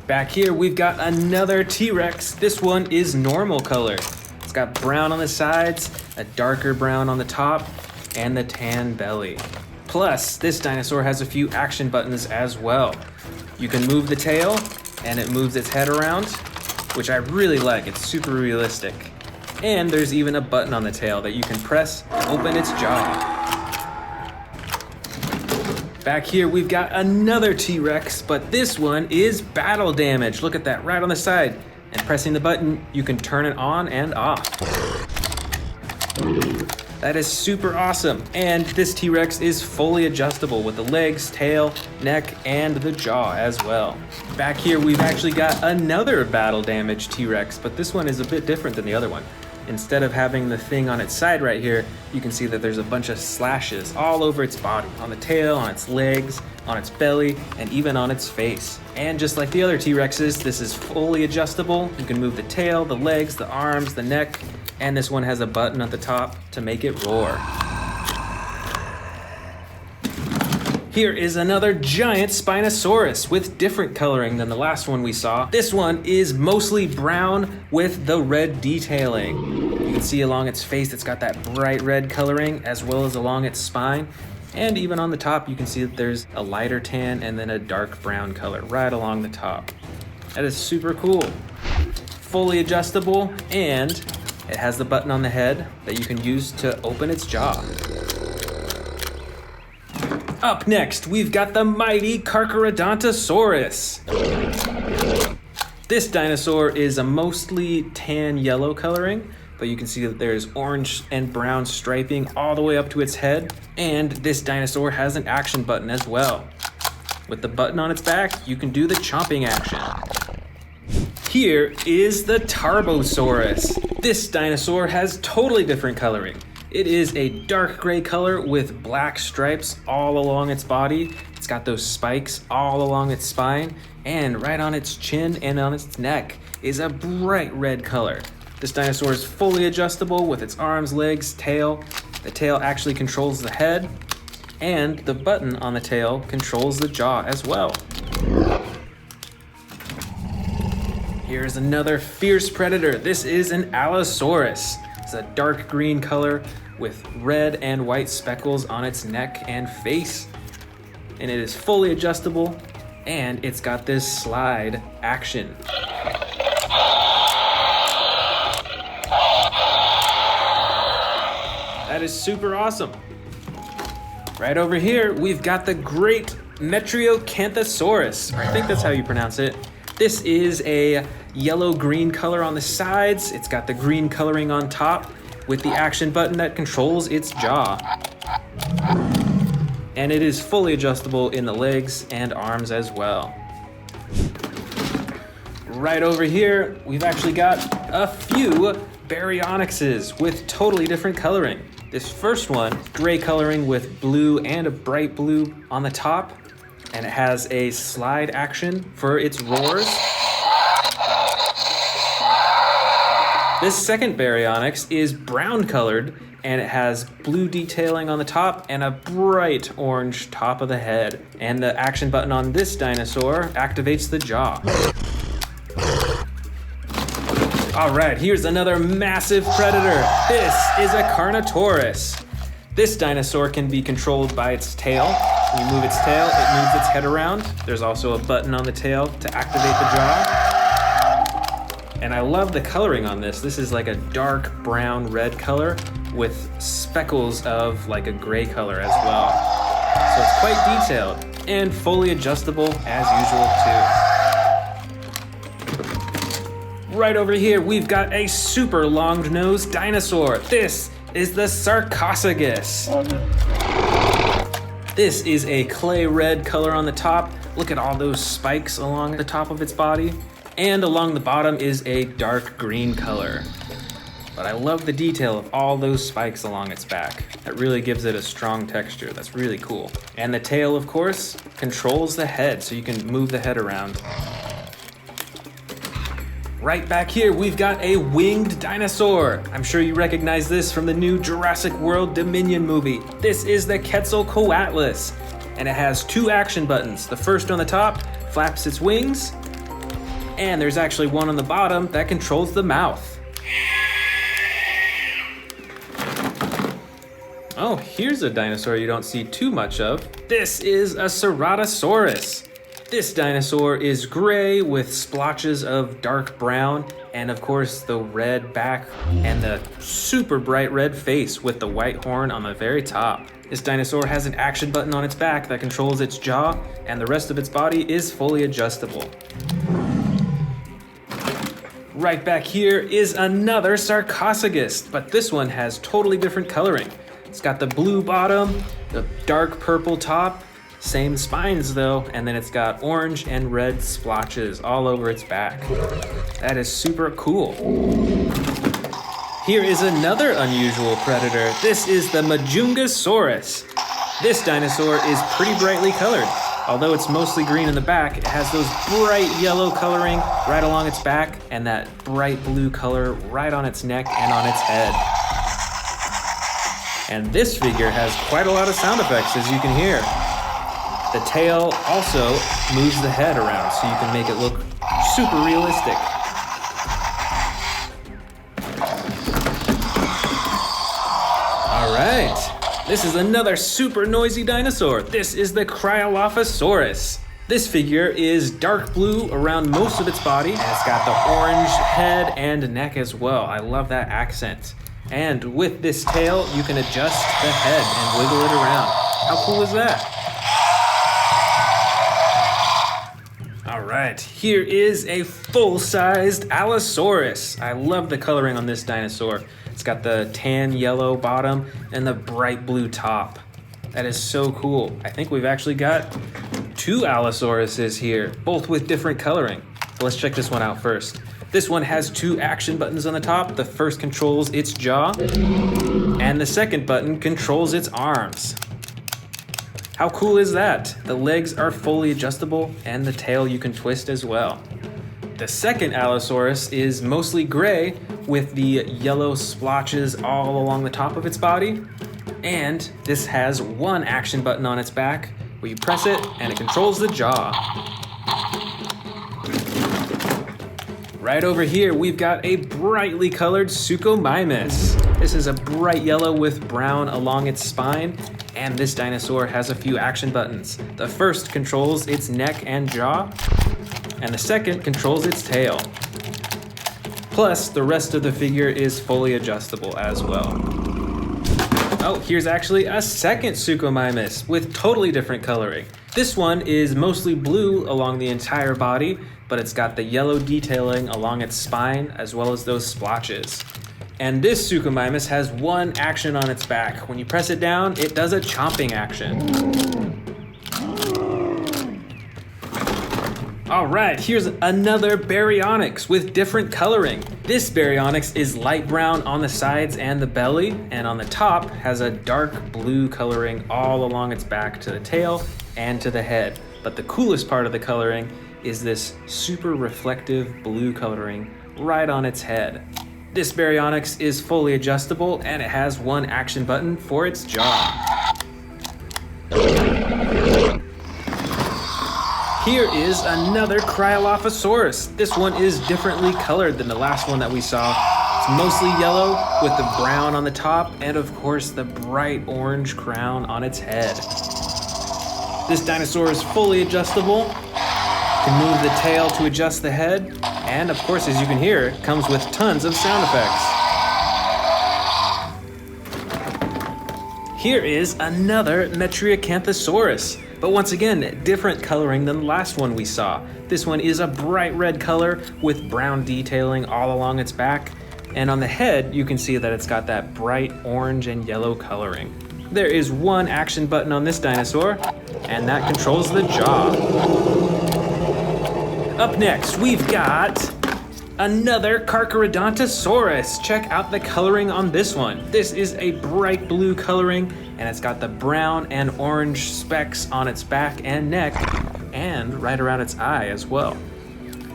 Back here, we've got another T-Rex. This one is normal color. It's got brown on the sides, a darker brown on the top, and the tan belly. Plus, this dinosaur has a few action buttons as well. You can move the tail, and it moves its head around, which I really like. It's super realistic. And there's even a button on the tail that you can press to open its jaw. Back here, we've got another T-Rex, but this one is battle damage. Look at that right on the side. And pressing the button, you can turn it on and off. That is super awesome. And this T-Rex is fully adjustable with the legs, tail, neck, and the jaw as well. Back here, we've actually got another battle damage T-Rex, but this one is a bit different than the other one. Instead of having the thing on its side right here, you can see that there's a bunch of slashes all over its body, on the tail, on its legs, on its belly, and even on its face. And just like the other T-Rexes, this is fully adjustable. You can move the tail, the legs, the arms, the neck, and this one has a button at the top to make it roar. Here is another giant Spinosaurus with different coloring than the last one we saw. This one is mostly brown with the red detailing. You can see along its face it's got that bright red coloring as well as along its spine. And even on the top you can see that there's a lighter tan and then a dark brown color right along the top. That is super cool. Fully adjustable, and it has the button on the head that you can use to open its jaw. Up next, we've got the mighty Carnotaurus. This dinosaur is a mostly tan yellow coloring, but you can see that there's orange and brown striping all the way up to its head. And this dinosaur has an action button as well. With the button on its back, you can do the chomping action. Here is the Tarbosaurus. This dinosaur has totally different coloring. It is a dark gray color with black stripes all along its body. It's got those spikes all along its spine, and right on its chin and on its neck is a bright red color. This dinosaur is fully adjustable with its arms, legs, tail. The tail actually controls the head, and the button on the tail controls the jaw as well. Here's another fierce predator. This is an Allosaurus. It's a dark green color with red and white speckles on its neck and face. And it is fully adjustable, and it's got this slide action. That is super awesome. Right over here, we've got the great Metriacanthosaurus. I think that's how you pronounce it. This is a yellow-green color on the sides. It's got the green coloring on top with the action button that controls its jaw. And it is fully adjustable in the legs and arms as well. Right over here, we've actually got a few Baryonyxes with totally different coloring. This first one, gray coloring with blue and a bright blue on the top, and it has a slide action for its roars. This second Baryonyx is brown colored, and it has blue detailing on the top and a bright orange top of the head. And the action button on this dinosaur activates the jaw. All right, here's another massive predator. This is a Carnotaurus. This dinosaur can be controlled by its tail. When you move its tail, it moves its head around. There's also a button on the tail to activate the jaw. And I love the coloring on this. This is like a dark brown red color with speckles of like a gray color as well. So it's quite detailed and fully adjustable as usual too. Right over here, we've got a super long-nosed dinosaur. This is the Sarcophagus. This is a clay red color on the top. Look at all those spikes along the top of its body. And along the bottom is a dark green color. But I love the detail of all those spikes along its back. That really gives it a strong texture. That's really cool. And the tail, of course, controls the head, so you can move the head around. Right back here, we've got a winged dinosaur. I'm sure you recognize this from the new Jurassic World Dominion movie. This is the Quetzalcoatlus, and it has two action buttons. The first on the top flaps its wings, and there's actually one on the bottom that controls the mouth. Oh, here's a dinosaur you don't see too much of. This is a Ceratosaurus. This dinosaur is gray with splotches of dark brown, and of course the red back and the super bright red face with the white horn on the very top. This dinosaur has an action button on its back that controls its jaw, and the rest of its body is fully adjustable. Right back here is another Sarcophagus, but this one has totally different coloring. It's got the blue bottom, the dark purple top, same spines though, and then it's got orange and red splotches all over its back. That is super cool. Here is another unusual predator. This is the Majungasaurus. This dinosaur is pretty brightly colored. Although it's mostly green in the back, it has those bright yellow coloring right along its back and that bright blue color right on its neck and on its head. And this figure has quite a lot of sound effects, as you can hear. The tail also moves the head around so you can make it look super realistic. All right, this is another super noisy dinosaur. This is the Cryolophosaurus. This figure is dark blue around most of its body, and it's got the orange head and neck as well. I love that accent. And with this tail, you can adjust the head and wiggle it around. How cool is that? All right, here is a full-sized Allosaurus. I love the coloring on this dinosaur. It's got the tan yellow bottom and the bright blue top. That is so cool. I think we've actually got two Allosauruses here, both with different coloring. But let's check this one out first. This one has two action buttons on the top. The first controls its jaw, and the second button controls its arms. How cool is that? The legs are fully adjustable, and the tail you can twist as well. The second Allosaurus is mostly gray with the yellow splotches all along the top of its body. And this has one action button on its back where you press it and it controls the jaw. Right over here, we've got a brightly colored Suchomimus. This is a bright yellow with brown along its spine, and this dinosaur has a few action buttons. The first controls its neck and jaw, and the second controls its tail. Plus, the rest of the figure is fully adjustable as well. Oh, here's actually a second Suchomimus with totally different coloring. This one is mostly blue along the entire body, but it's got the yellow detailing along its spine as well as those splotches. And this Suchomimus has one action on its back. When you press it down, it does a chomping action. All right, here's another Baryonyx with different coloring. This Baryonyx is light brown on the sides and the belly, and on the top has a dark blue coloring all along its back to the tail and to the head. But the coolest part of the coloring is this super reflective blue coloring right on its head. This Baryonyx is fully adjustable and it has one action button for its jaw. Here is another Cryolophosaurus. This one is differently colored than the last one that we saw. It's mostly yellow with the brown on the top and of course the bright orange crown on its head. This dinosaur is fully adjustable. You can move the tail to adjust the head. And of course, as you can hear, it comes with tons of sound effects. Here is another Metriacanthosaurus. But once again, different coloring than the last one we saw. This one is a bright red color with brown detailing all along its back. And on the head, you can see that it's got that bright orange and yellow coloring. There is one action button on this dinosaur, and that controls the jaw. Up next, we've got another Carcharodontosaurus. Check out the coloring on this one. This is a bright blue coloring, and it's got the brown and orange specks on its back and neck, and right around its eye as well.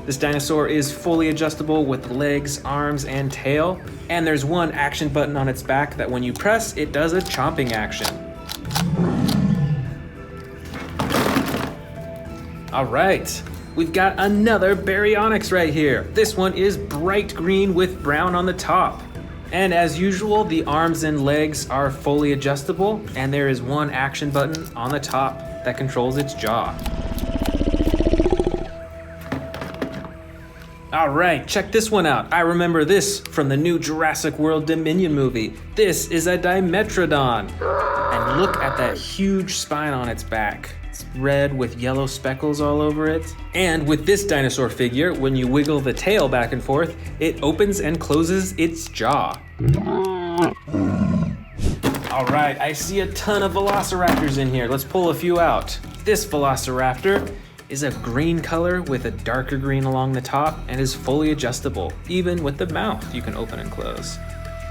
This dinosaur is fully adjustable with legs, arms, and tail, and there's one action button on its back that when you press, it does a chomping action. All right. We've got another Baryonyx right here. This one is bright green with brown on the top. And as usual, the arms and legs are fully adjustable, and there is one action button on the top that controls its jaw. All right, check this one out. I remember this from the new Jurassic World Dominion movie. This is a Dimetrodon. And look at that huge spine on its back. It's red with yellow speckles all over it. And with this dinosaur figure, when you wiggle the tail back and forth, it opens and closes its jaw. All right, I see a ton of Velociraptors in here. Let's pull a few out. This Velociraptor is a green color with a darker green along the top and is fully adjustable. Even with the mouth, you can open and close.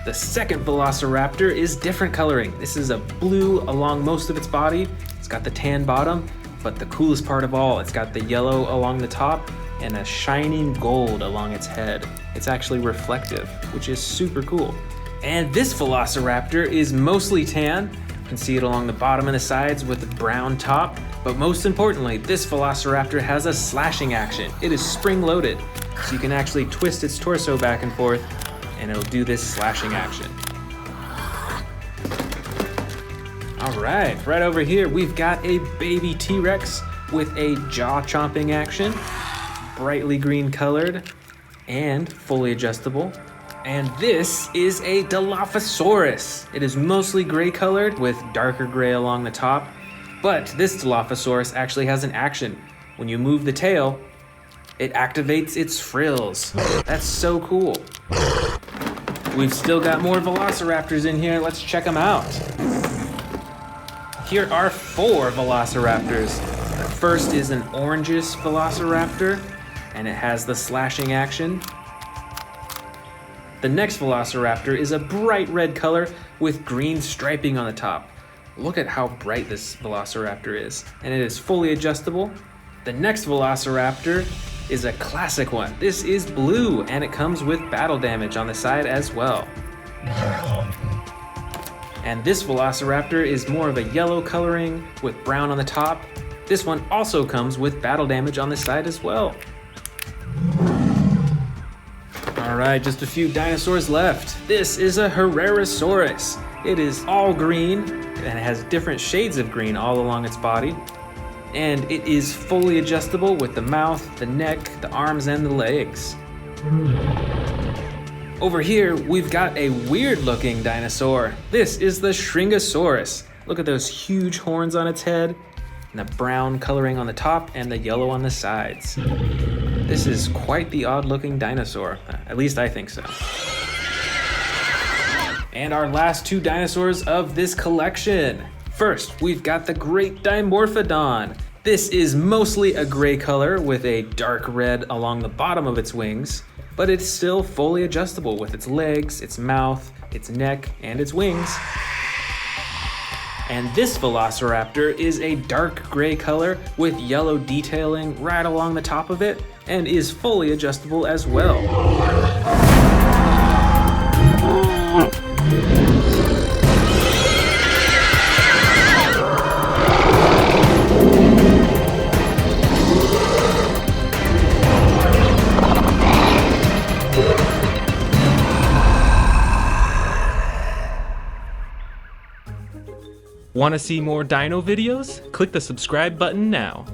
The second Velociraptor is different coloring. This is a blue along most of its body. It's got the tan bottom, but the coolest part of all, it's got the yellow along the top and a shining gold along its head. It's actually reflective, which is super cool. And this Velociraptor is mostly tan. You can see it along the bottom and the sides with the brown top. But most importantly, this Velociraptor has a slashing action. It is spring-loaded, so you can actually twist its torso back and forth, and it'll do this slashing action. All right over here, we've got a baby T-Rex with a jaw-chomping action, brightly green colored, and fully adjustable. And this is a Dilophosaurus. It is mostly gray colored with darker gray along the top, but this Dilophosaurus actually has an action. When you move the tail, it activates its frills. That's so cool. We've still got more Velociraptors in here. Let's check them out. Here are 4 Velociraptors. The first is an orangish Velociraptor, and it has the slashing action. The next Velociraptor is a bright red color with green striping on the top. Look at how bright this Velociraptor is, and it is fully adjustable. The next Velociraptor is a classic one. This is blue, and it comes with battle damage on the side as well. And this Velociraptor is more of a yellow coloring with brown on the top. This one also comes with battle damage on the side as well. All right, just a few dinosaurs left. This is a Herrerasaurus. It is all green, and it has different shades of green all along its body. And it is fully adjustable with the mouth, the neck, the arms, and the legs. Over here, we've got a weird-looking dinosaur. This is the Shringosaurus. Look at those huge horns on its head, and the brown coloring on the top, and the yellow on the sides. This is quite the odd-looking dinosaur. At least I think so. And our last 2 dinosaurs of this collection. First, we've got the Great Dimorphodon. This is mostly a gray color with a dark red along the bottom of its wings, but it's still fully adjustable with its legs, its mouth, its neck, and its wings. And this Velociraptor is a dark gray color with yellow detailing right along the top of it, and is fully adjustable as well. Want to see more dino videos? Click the subscribe button now.